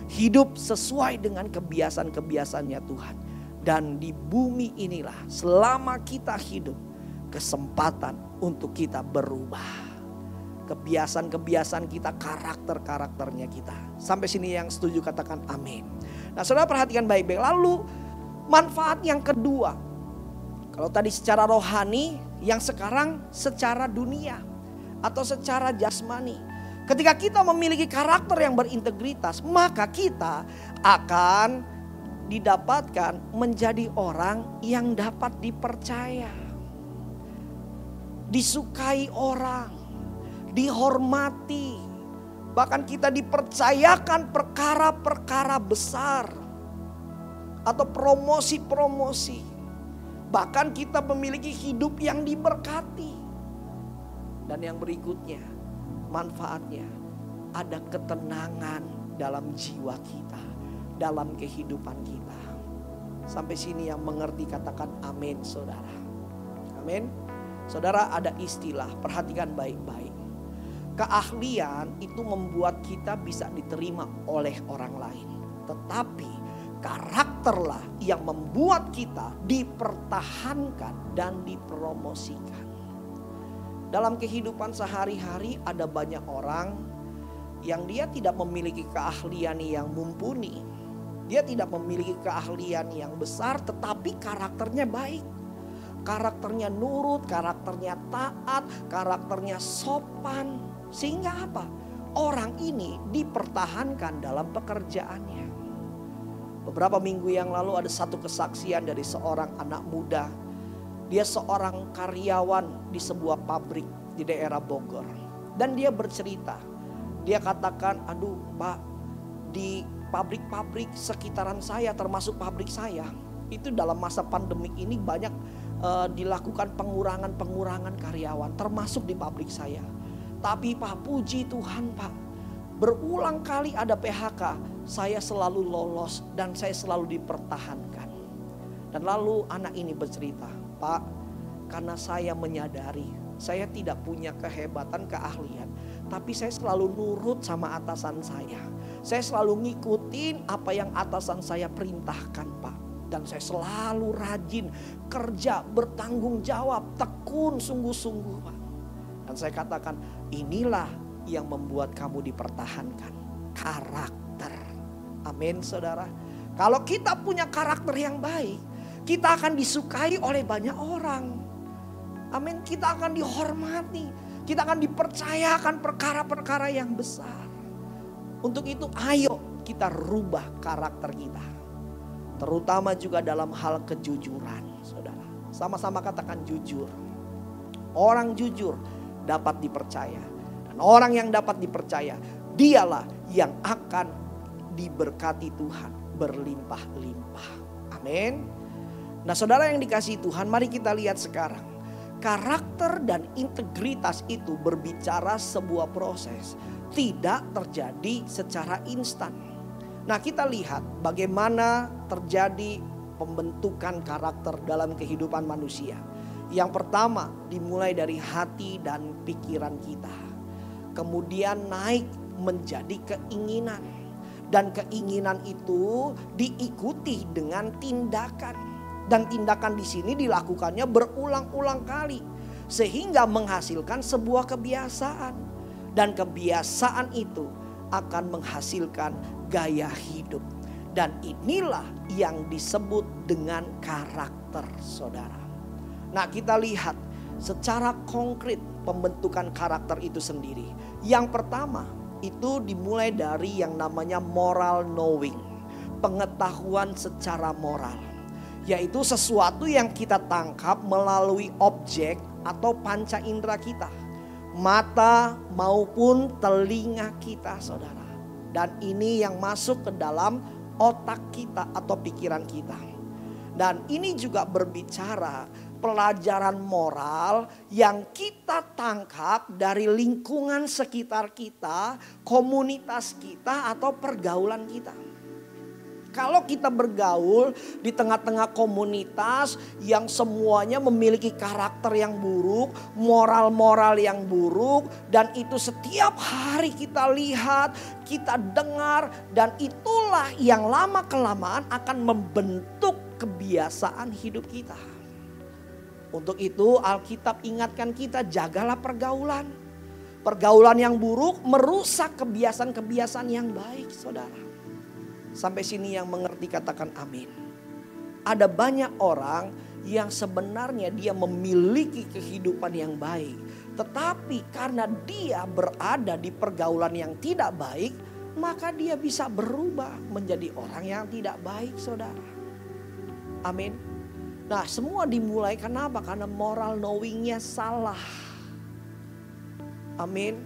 Hidup sesuai dengan kebiasaan-kebiasaannya Tuhan. Dan di bumi inilah selama kita hidup, kesempatan untuk kita berubah. Kebiasaan-kebiasaan kita, karakter-karakternya kita. Sampai sini yang setuju katakan amin. Nah, saudara perhatikan baik-baik. Lalu manfaat yang kedua. Kalau tadi secara rohani, yang sekarang secara dunia atau secara jasmani. Ketika kita memiliki karakter yang berintegritas, maka kita akan didapatkan menjadi orang yang dapat dipercaya. Disukai orang, dihormati. Bahkan kita dipercayakan perkara-perkara besar atau promosi-promosi. Bahkan kita memiliki hidup yang diberkati. Dan yang berikutnya, manfaatnya ada ketenangan dalam jiwa kita, dalam kehidupan kita. Sampai sini yang mengerti katakan amin, saudara. Amin. Saudara, ada istilah, perhatikan baik-baik. Keahlian itu membuat kita bisa diterima oleh orang lain. Tetapi karakterlah yang membuat kita dipertahankan dan dipromosikan. Dalam kehidupan sehari-hari ada banyak orang yang dia tidak memiliki keahlian yang mumpuni. Dia tidak memiliki keahlian yang besar, tetapi karakternya baik. Karakternya nurut, karakternya taat, karakternya sopan. Sehingga apa? Orang ini dipertahankan dalam pekerjaannya. Beberapa minggu yang lalu ada satu kesaksian dari seorang anak muda. Dia seorang karyawan di sebuah pabrik di daerah Bogor. Dan dia bercerita. Dia katakan, aduh Pak, di pabrik-pabrik sekitaran saya termasuk pabrik saya. Itu dalam masa pandemi ini banyak dilakukan pengurangan karyawan termasuk di pabrik saya. Tapi Pak, puji Tuhan Pak, berulang kali ada PHK, saya selalu lolos dan saya selalu dipertahankan. Dan lalu anak ini bercerita, Pak, karena saya menyadari saya tidak punya kehebatan, keahlian, tapi saya selalu nurut sama atasan saya. Saya selalu ngikutin apa yang atasan saya perintahkan Pak. Dan saya selalu rajin kerja, bertanggung jawab, tekun sungguh-sungguh Pak. Dan saya katakan, inilah yang membuat kamu dipertahankan. Karakter. Amin saudara. Kalau kita punya karakter yang baik, kita akan disukai oleh banyak orang. Amin, kita akan dihormati. Kita akan dipercayakan perkara-perkara yang besar. Untuk itu ayo kita rubah karakter kita. Terutama juga dalam hal kejujuran, saudara. Sama-sama katakan jujur. Orang jujur dapat dipercaya. Dan orang yang dapat dipercaya, dialah yang akan diberkati Tuhan berlimpah-limpah. Amin. Nah saudara yang dikasihi Tuhan, mari kita lihat sekarang. Karakter dan integritas itu berbicara sebuah proses. Tidak terjadi secara instan. Nah kita lihat bagaimana terjadi pembentukan karakter dalam kehidupan manusia. Yang pertama dimulai dari hati dan pikiran kita. Kemudian naik menjadi keinginan. Dan keinginan itu diikuti dengan tindakan. Dan tindakan di sini dilakukannya berulang-ulang kali. Sehingga menghasilkan sebuah kebiasaan. Dan kebiasaan itu akan menghasilkan gaya hidup. Dan inilah yang disebut dengan karakter saudara. Nah kita lihat secara konkret pembentukan karakter itu sendiri. Yang pertama itu dimulai dari yang namanya moral knowing. Pengetahuan secara moral. Yaitu sesuatu yang kita tangkap melalui objek atau panca indera kita. Mata maupun telinga kita saudara. Dan ini yang masuk ke dalam otak kita atau pikiran kita. Dan ini juga berbicara pelajaran moral yang kita tangkap dari lingkungan sekitar kita, komunitas kita atau pergaulan kita. Kalau kita bergaul di tengah-tengah komunitas yang semuanya memiliki karakter yang buruk, moral-moral yang buruk, dan itu setiap hari kita lihat, kita dengar, dan itulah yang lama-kelamaan akan membentuk kebiasaan hidup kita. Untuk itu Alkitab ingatkan kita, jagalah pergaulan. Pergaulan yang buruk merusak kebiasaan-kebiasaan yang baik, saudara. Sampai sini yang mengerti katakan amin. Ada banyak orang yang sebenarnya dia memiliki kehidupan yang baik. Tetapi karena dia berada di pergaulan yang tidak baik, maka dia bisa berubah menjadi orang yang tidak baik saudara. Amin. Nah semua dimulai kenapa? Karena moral knowingnya salah. Amin.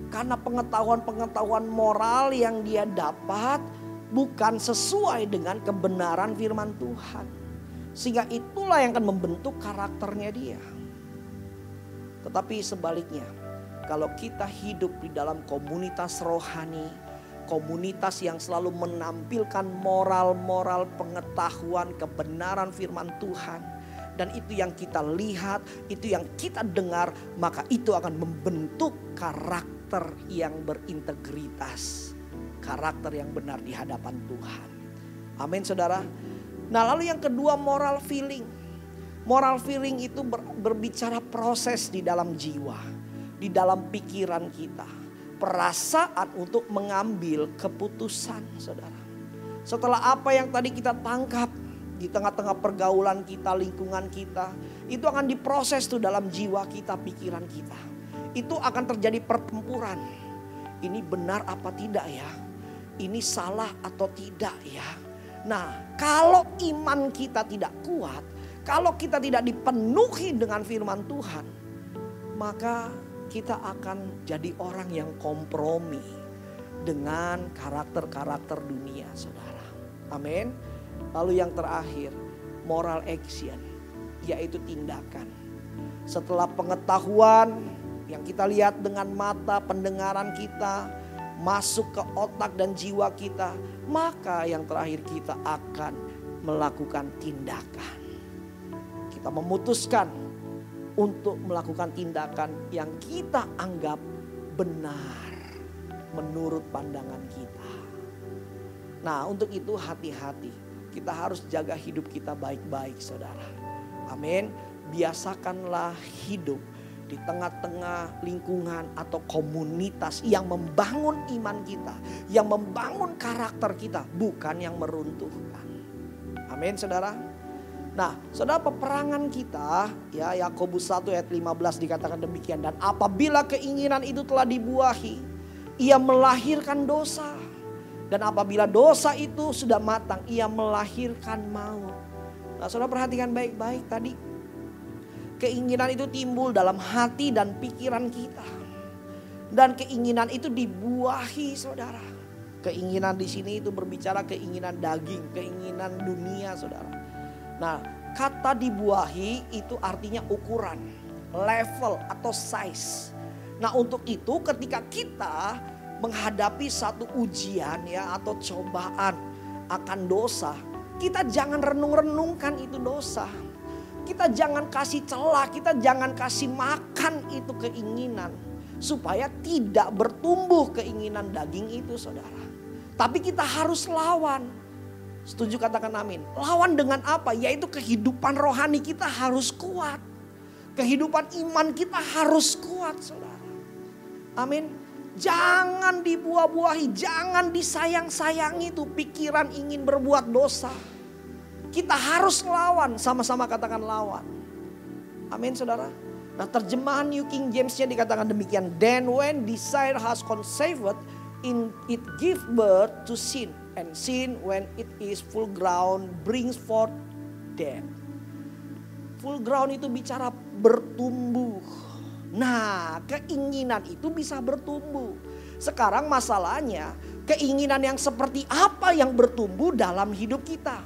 Karena pengetahuan-pengetahuan moral yang dia dapat bukan sesuai dengan kebenaran firman Tuhan. Sehingga itulah yang akan membentuk karakternya dia. Tetapi sebaliknya, kalau kita hidup di dalam komunitas rohani, komunitas yang selalu menampilkan moral-moral pengetahuan kebenaran firman Tuhan, dan itu yang kita lihat, itu yang kita dengar, maka itu akan membentuk karakter yang berintegritas. Karakter yang benar di hadapan Tuhan. Amin saudara. Nah lalu yang kedua moral feeling. Moral feeling itu berbicara proses di dalam jiwa. Di dalam pikiran kita. perasaan untuk mengambil keputusan, saudara. Setelah apa yang tadi kita tangkap di tengah-tengah pergaulan kita, lingkungan kita, itu akan diproses tuh dalam jiwa kita, pikiran kita. Itu akan terjadi pertempuran. Ini benar apa tidak ya? Ini salah atau tidak ya? Nah, kalau iman kita tidak kuat, kalau kita tidak dipenuhi dengan firman Tuhan, maka kita akan jadi orang yang kompromi dengan karakter-karakter dunia, saudara. Amin. Lalu yang terakhir, moral action, yaitu tindakan. Setelah pengetahuan yang kita lihat dengan mata, pendengaran kita masuk ke otak dan jiwa kita, maka yang terakhir kita akan melakukan tindakan. Kita memutuskan untuk melakukan tindakan yang kita anggap benar menurut pandangan kita. Nah, untuk itu hati-hati. Kita harus jaga hidup kita baik-baik, saudara. Amin. Biasakanlah hidup di tengah-tengah lingkungan atau komunitas yang membangun iman kita, yang membangun karakter kita, bukan yang meruntuhkan. Amin, saudara. Nah, saudara, peperangan kita, ya, Yakobus 1 ayat 15 dikatakan demikian. Dan apabila keinginan itu telah dibuahi, ia melahirkan dosa. Dan apabila dosa itu sudah matang, ia melahirkan maut. Nah, saudara perhatikan baik-baik tadi. Keinginan itu timbul dalam hati dan pikiran kita. Dan keinginan itu dibuahi, saudara. Keinginan di sini itu berbicara keinginan daging, keinginan dunia, saudara. Nah, kata dibuahi itu artinya ukuran, level atau size. Nah, untuk itu ketika kita menghadapi satu ujian ya atau cobaan akan dosa, kita jangan renung-renungkan itu dosa. Kita jangan kasih celah, kita jangan kasih makan itu keinginan supaya tidak bertumbuh keinginan daging itu, saudara. Tapi kita harus lawan. Setuju, katakan amin. Lawan dengan apa? Yaitu kehidupan rohani kita harus kuat. Kehidupan iman kita harus kuat, saudara. Amin. Jangan dibuah-buahi, jangan disayang-sayangi itu pikiran ingin berbuat dosa. Kita harus lawan, sama-sama katakan lawan. Amin, saudara. Nah, terjemahan New King James-nya dikatakan demikian. Then when desire has conceived, it give birth to sin. And sin when it is full ground brings forth death. Full ground itu bicara bertumbuh. Nah, keinginan itu bisa bertumbuh. Sekarang masalahnya, keinginan yang seperti apa yang bertumbuh dalam hidup kita?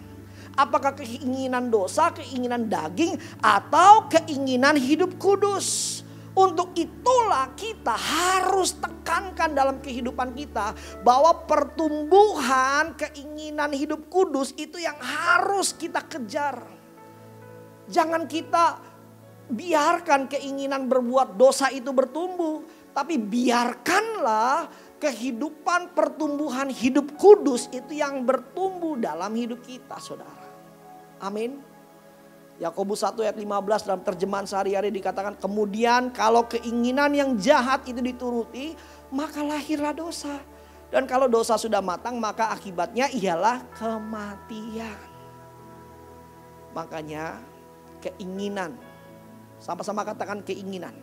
Apakah keinginan dosa, keinginan daging, atau keinginan hidup kudus? Untuk itulah kita harus tekankan dalam kehidupan kita bahwa pertumbuhan keinginan hidup kudus itu yang harus kita kejar. Jangan kita biarkan keinginan berbuat dosa itu bertumbuh. Tapi biarkanlah kehidupan pertumbuhan hidup kudus itu yang bertumbuh dalam hidup kita, saudara. Amin. Yakobus 1 ayat 15 dalam terjemahan sehari-hari dikatakan, kemudian kalau keinginan yang jahat itu dituruti, maka lahirlah dosa. Dan kalau dosa sudah matang, maka akibatnya ialah kematian. Makanya keinginan, sama-sama katakan keinginan.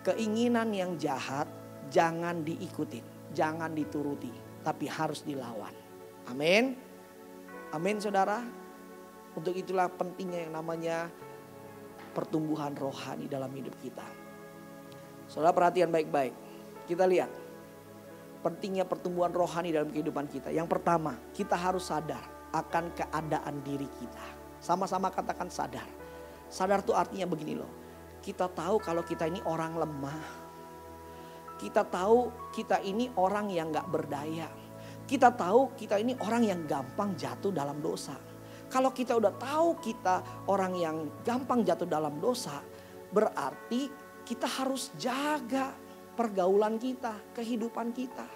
Keinginan yang jahat jangan diikuti, jangan dituruti, tapi harus dilawan. Amin. Amin, saudara. Untuk itulah pentingnya yang namanya pertumbuhan rohani dalam hidup kita. Saudara perhatian baik-baik. Kita lihat pentingnya pertumbuhan rohani dalam kehidupan kita. Yang pertama, kita harus sadar akan keadaan diri kita. Sama-sama katakan sadar. Sadar itu artinya begini loh. Kita tahu kalau kita ini orang lemah. Kita tahu kita ini orang yang gak berdaya. Kita tahu kita ini orang yang gampang jatuh dalam dosa. Kalau kita udah tahu kita orang yang gampang jatuh dalam dosa, berarti kita harus jaga pergaulan kita, kehidupan kita.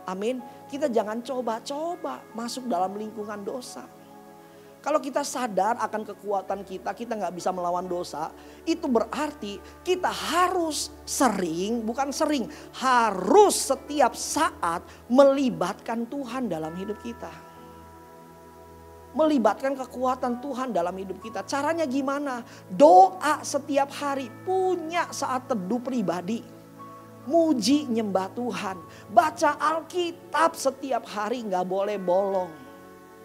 Amin. Kita jangan coba-coba masuk dalam lingkungan dosa. Kalau kita sadar akan kekuatan kita nggak bisa melawan dosa. Itu berarti kita harus harus setiap saat melibatkan Tuhan dalam hidup kita. Melibatkan kekuatan Tuhan dalam hidup kita. Caranya gimana? Doa setiap hari, punya saat teduh pribadi. Muji nyembah Tuhan. Baca Alkitab setiap hari, gak boleh bolong.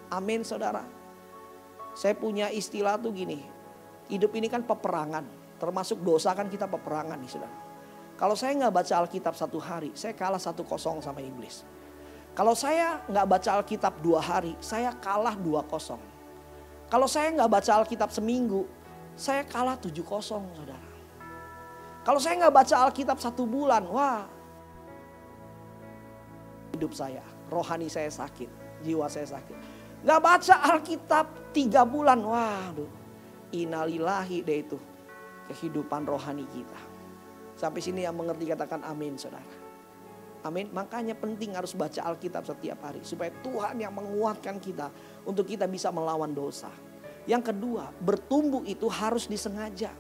Amin saudara. Saya punya istilah tuh gini. Hidup ini kan peperangan. Termasuk dosa kan kita peperangan nih saudara. Kalau saya gak baca Alkitab 1 hari, saya kalah 1-0 sama iblis. Kalau saya gak baca Alkitab 2 hari, saya kalah 2-0. Kalau saya gak baca Alkitab seminggu, saya kalah 7-0 saudara. Kalau saya gak baca Alkitab 1 bulan, wah. Hidup saya, rohani saya sakit, jiwa saya sakit. Gak baca Alkitab 3 bulan, waduh. Innalillahi deh itu kehidupan rohani kita. Sampai sini yang mengerti katakan amin saudara. Amin. Makanya penting harus baca Alkitab setiap hari. Supaya Tuhan yang menguatkan kita untuk kita bisa melawan dosa. Yang kedua, bertumbuh itu harus disengaja.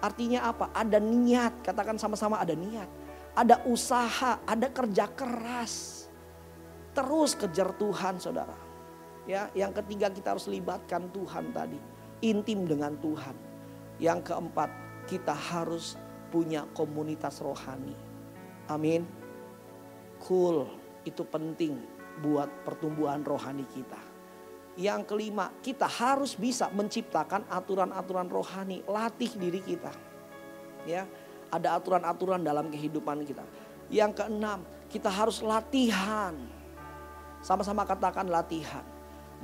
Artinya apa? Ada niat. Katakan sama-sama ada niat. Ada usaha, ada kerja keras. Terus kejar Tuhan saudara. Ya, yang ketiga kita harus libatkan Tuhan tadi. Intim dengan Tuhan. Yang keempat, kita harus punya komunitas rohani. Amin. Cool, itu penting buat pertumbuhan rohani kita. Yang kelima, kita harus bisa menciptakan aturan-aturan rohani, latih diri kita. Ya, ada aturan-aturan dalam kehidupan kita. Yang keenam, kita harus latihan. Sama-sama katakan latihan.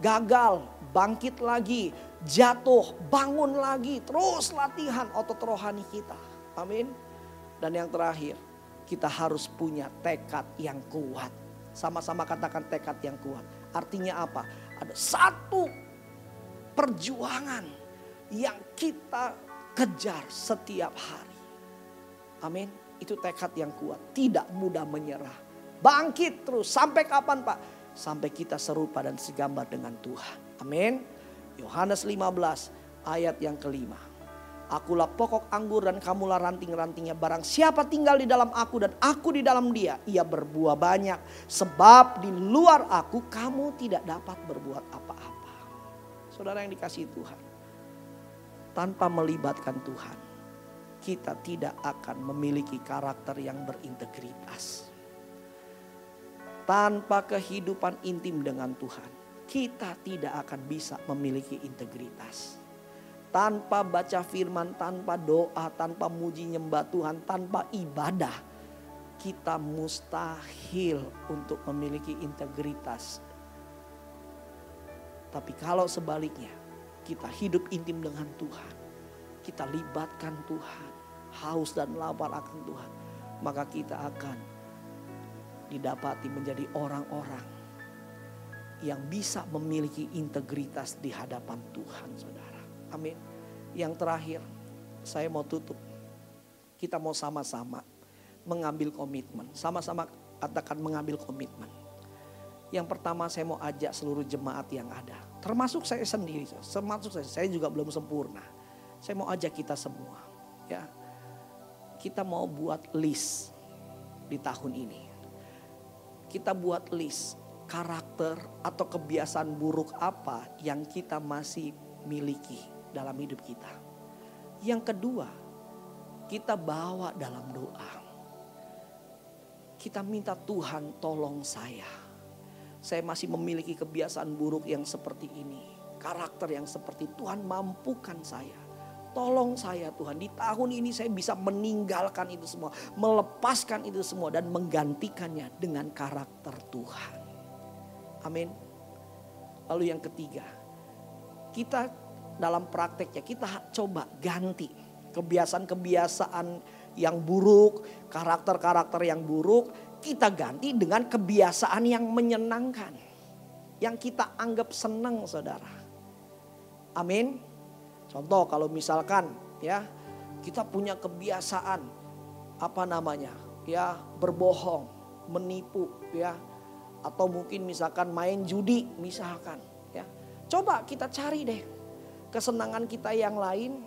Gagal, bangkit lagi, jatuh, bangun lagi, terus latihan otot rohani kita. Amin. Dan yang terakhir, kita harus punya tekad yang kuat. Sama-sama katakan tekad yang kuat. Artinya apa? Ada satu perjuangan yang kita kejar setiap hari. Amin. Itu tekad yang kuat. Tidak mudah menyerah. Bangkit terus. Sampai kapan Pak? Sampai kita serupa dan segambar dengan Tuhan. Amin. Yohanes 15 ayat yang kelima. Akulah pokok anggur dan kamulah ranting-rantingnya. Barang siapa tinggal di dalam aku dan aku di dalam dia, ia berbuah banyak. Sebab di luar aku kamu tidak dapat berbuat apa-apa. Saudara yang dikasihi Tuhan. Tanpa melibatkan Tuhan, kita tidak akan memiliki karakter yang berintegritas. Tanpa kehidupan intim dengan Tuhan, kita tidak akan bisa memiliki integritas. Tanpa baca firman, tanpa doa, tanpa muji nyembah Tuhan, tanpa ibadah, kita mustahil untuk memiliki integritas. Tapi kalau sebaliknya, kita hidup intim dengan Tuhan, kita libatkan Tuhan, haus dan lapar akan Tuhan, maka kita akan didapati menjadi orang-orang yang bisa memiliki integritas di hadapan Tuhan, saudara. Amin. Yang terakhir, saya mau tutup. Kita mau sama-sama mengambil komitmen. Sama-sama katakan mengambil komitmen. Yang pertama saya mau ajak seluruh jemaat yang ada. Termasuk saya sendiri. Saya juga belum sempurna. Saya mau ajak kita semua. Ya, kita mau buat list di tahun ini. Kita buat list karakter atau kebiasaan buruk apa yang kita masih miliki dalam hidup kita. Yang kedua, kita bawa dalam doa. Kita minta Tuhan tolong saya. Saya masih memiliki kebiasaan buruk yang seperti ini. Karakter yang seperti Tuhan mampukan saya. Tolong saya Tuhan, di tahun ini saya bisa meninggalkan itu semua. Melepaskan itu semua dan menggantikannya dengan karakter Tuhan. Amin. Lalu yang ketiga, kita dalam prakteknya kita coba ganti kebiasaan-kebiasaan yang buruk, karakter-karakter yang buruk, kita ganti dengan kebiasaan yang menyenangkan. Yang kita anggap senang saudara. Amin. Contoh kalau misalkan ya kita punya kebiasaan berbohong, menipu ya, atau mungkin misalkan main judi misalkan ya. Coba kita cari deh kesenangan kita yang lain.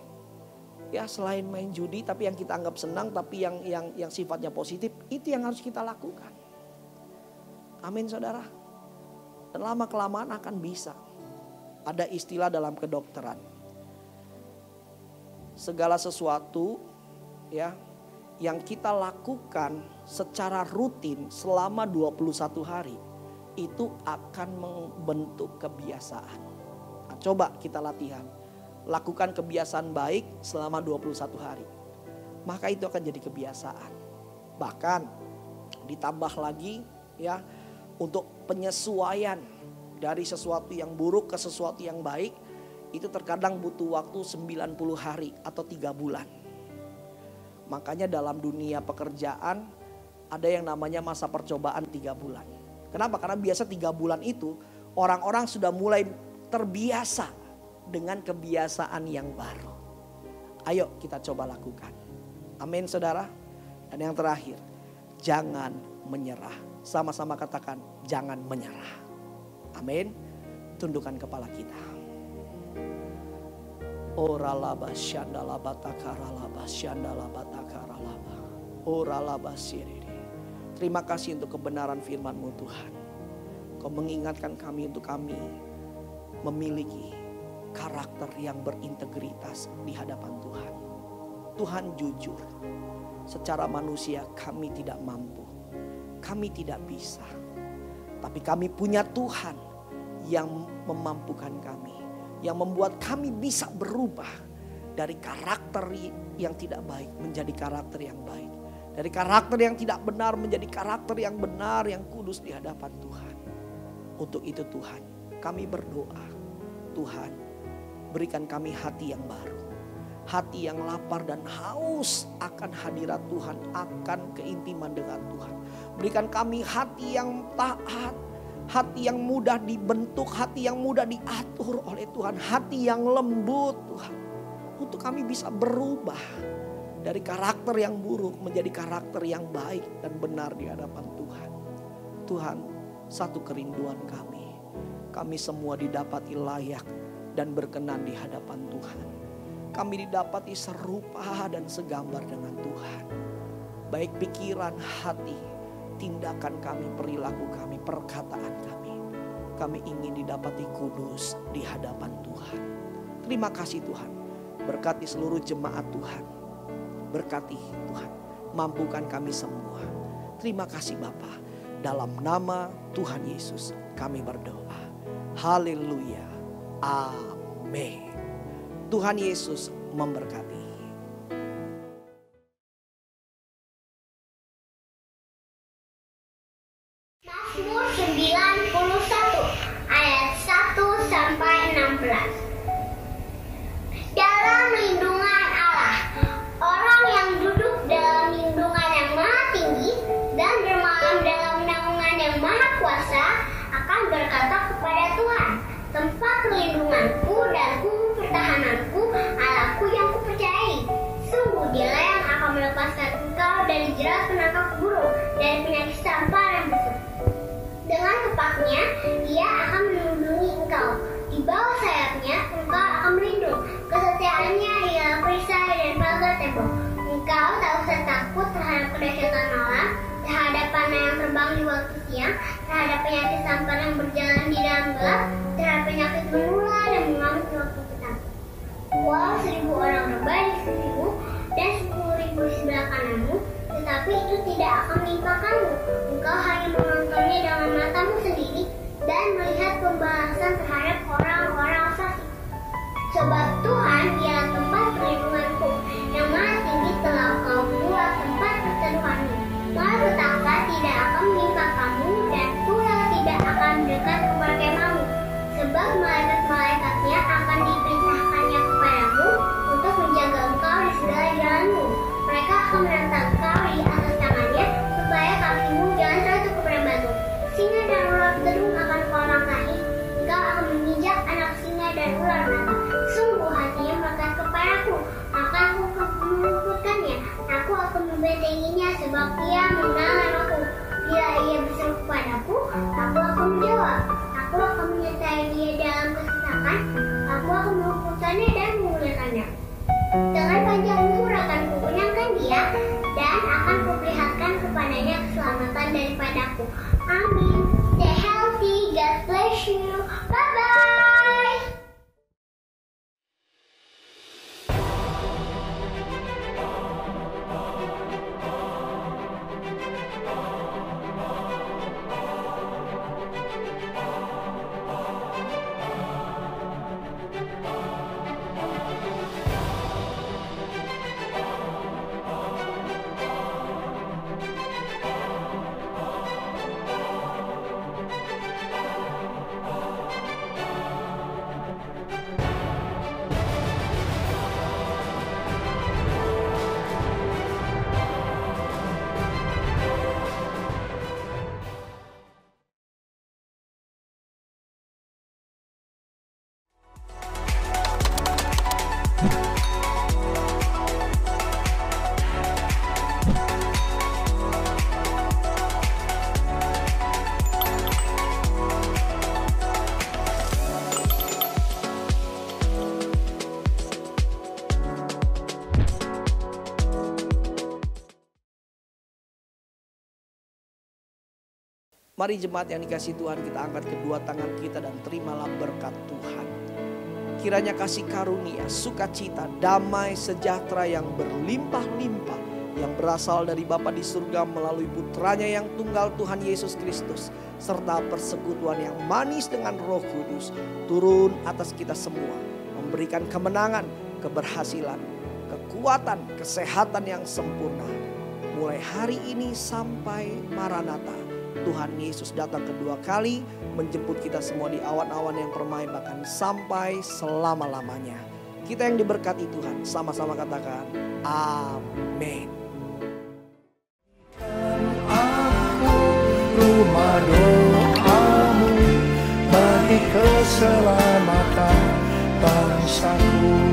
Ya selain main judi tapi yang kita anggap senang tapi yang sifatnya positif, itu yang harus kita lakukan. Amin saudara. Dan lama kelamaan akan bisa. Ada istilah dalam kedokteran. Segala sesuatu ya yang kita lakukan secara rutin selama 21 hari itu akan membentuk kebiasaan. Nah, coba kita latihan. Lakukan kebiasaan baik selama 21 hari. Maka itu akan jadi kebiasaan. Bahkan ditambah lagi ya untuk penyesuaian dari sesuatu yang buruk ke sesuatu yang baik. Itu terkadang butuh waktu 90 hari atau 3 bulan. Makanya dalam dunia pekerjaan ada yang namanya masa percobaan 3 bulan. Kenapa? Karena biasa 3 bulan itu orang-orang sudah mulai terbiasa dengan kebiasaan yang baru. Ayo kita coba lakukan. Amin saudara. Dan yang terakhir, jangan menyerah. Sama-sama katakan, jangan menyerah. Amin. Tundukkan kepala kita. Oralaba syandalaba takaralaba syandalaba takaralaba. Oralaba siriri. Terima kasih untuk kebenaran firman-Mu Tuhan. Kau mengingatkan kami untuk kami memiliki karakter yang berintegritas di hadapan Tuhan. Tuhan jujur. Secara manusia kami tidak mampu. Kami tidak bisa. Tapi kami punya Tuhan yang memampukan kami. Yang membuat kami bisa berubah dari karakter yang tidak baik menjadi karakter yang baik. Dari karakter yang tidak benar menjadi karakter yang benar, yang kudus di hadapan Tuhan. Untuk itu Tuhan, kami berdoa. Tuhan, berikan kami hati yang baru. Hati yang lapar dan haus akan hadirat Tuhan. Akan keintiman dengan Tuhan. Berikan kami hati yang taat. Hati yang mudah dibentuk. Hati yang mudah diatur oleh Tuhan. Hati yang lembut Tuhan. Untuk kami bisa berubah. Dari karakter yang buruk menjadi karakter yang baik dan benar di hadapan Tuhan. Tuhan, satu kerinduan kami. Kami semua didapati layak dan berkenan di hadapan Tuhan. Kami didapati serupa dan segambar dengan Tuhan. Baik pikiran, hati, tindakan kami, perilaku kami, perkataan kami. Kami ingin didapati kudus di hadapan Tuhan. Terima kasih Tuhan. Berkati seluruh jemaat Tuhan. Berkati Tuhan. Mampukan kami semua. Terima kasih Bapa. Dalam nama Tuhan Yesus kami berdoa. Haleluya. Amin. Tuhan Yesus memberkati. Mazmur 91 ayat 1 sampai 16. Dalam lindungan Allah, orang yang duduk dalam lindungan yang maha tinggi dan bermalam dalam naungan yang maha kuasa akan berkata kepada Tuhan, tempat perlindunganku dan kubu pertahananku, Allahku yang kupercayai. Sungguh Dialah yang akan melepaskan engkau dari jerat penangkap burung, dari penyakit sampar yang busuk. Dengan tepatnya, Ia akan melindungi engkau. Di bawah sayapnya, engkau akan melindung. Kesetiaannya ialah perisai dan pagar tembok. Engkau tak usah takut terhadap kedahsyatan malam, terhadap panah yang terbang di waktu siang, terhadap penyakit sampar yang berjalan di dalam gelap, terhadap penyakit menular yang mengamuk di waktu petang. Walau 1000 orang rebah di sisimu dan 10.000 di sebelah kananmu, tetapi itu tidak akan menimpa kamu. Engkau hanya menontonnya dengan matamu sendiri dan melihat pembalasan terhadap orang-orang fasik. Sebab Tuhan ialah tempat perlindunganku, yang maha tinggi telah kau buat tempat perteduhanmu. Malapetaka tidak akan menimpa kamu dan ular tidak akan mendekat kepada kemahmu. Sebab malaikat-malaikatnya akan diperintahkannya kepadamu untuk menjaga engkau di segala jalanmu. Mereka akan menentang engkau di atas tangannya supaya kakimu jangan terjatuh kepada batu. Singa dan ular betelung akan kau langkahi. Engkau akan menginjak anak singa dan ular naga. Sungguh hatinya melekat kepadaku, maka aku akan meluputkannya. Aku akan membentenginya sebab ia mengenal namaku. Bila ia berseru kepadaku, aku akan menjawab. Aku akan menyertai dia dalam kesusahan. katakan, aku akan meluputkannya dan memuliakannya. Dengan panjang umur akan kukenyangkan dia, dan akan kuperlihatkan kepadanya keselamatan daripadaku. Amin. Stay healthy. God bless you. Bye-bye. Mari jemaat yang dikasihi Tuhan, kita angkat kedua tangan kita dan terimalah berkat Tuhan. Kiranya kasih karunia, sukacita, damai, sejahtera yang berlimpah-limpah yang berasal dari Bapa di surga melalui putranya yang tunggal Tuhan Yesus Kristus, serta persekutuan yang manis dengan Roh Kudus turun atas kita semua, memberikan kemenangan, keberhasilan, kekuatan, kesehatan yang sempurna. Mulai hari ini sampai Maranatha, Tuhan Yesus datang kedua kali menjemput kita semua di awan-awan yang permai, bahkan sampai selama-lamanya. Kita yang diberkati Tuhan, sama-sama katakan amin. Aku rumah doamu bagi keselamatan bangsaku.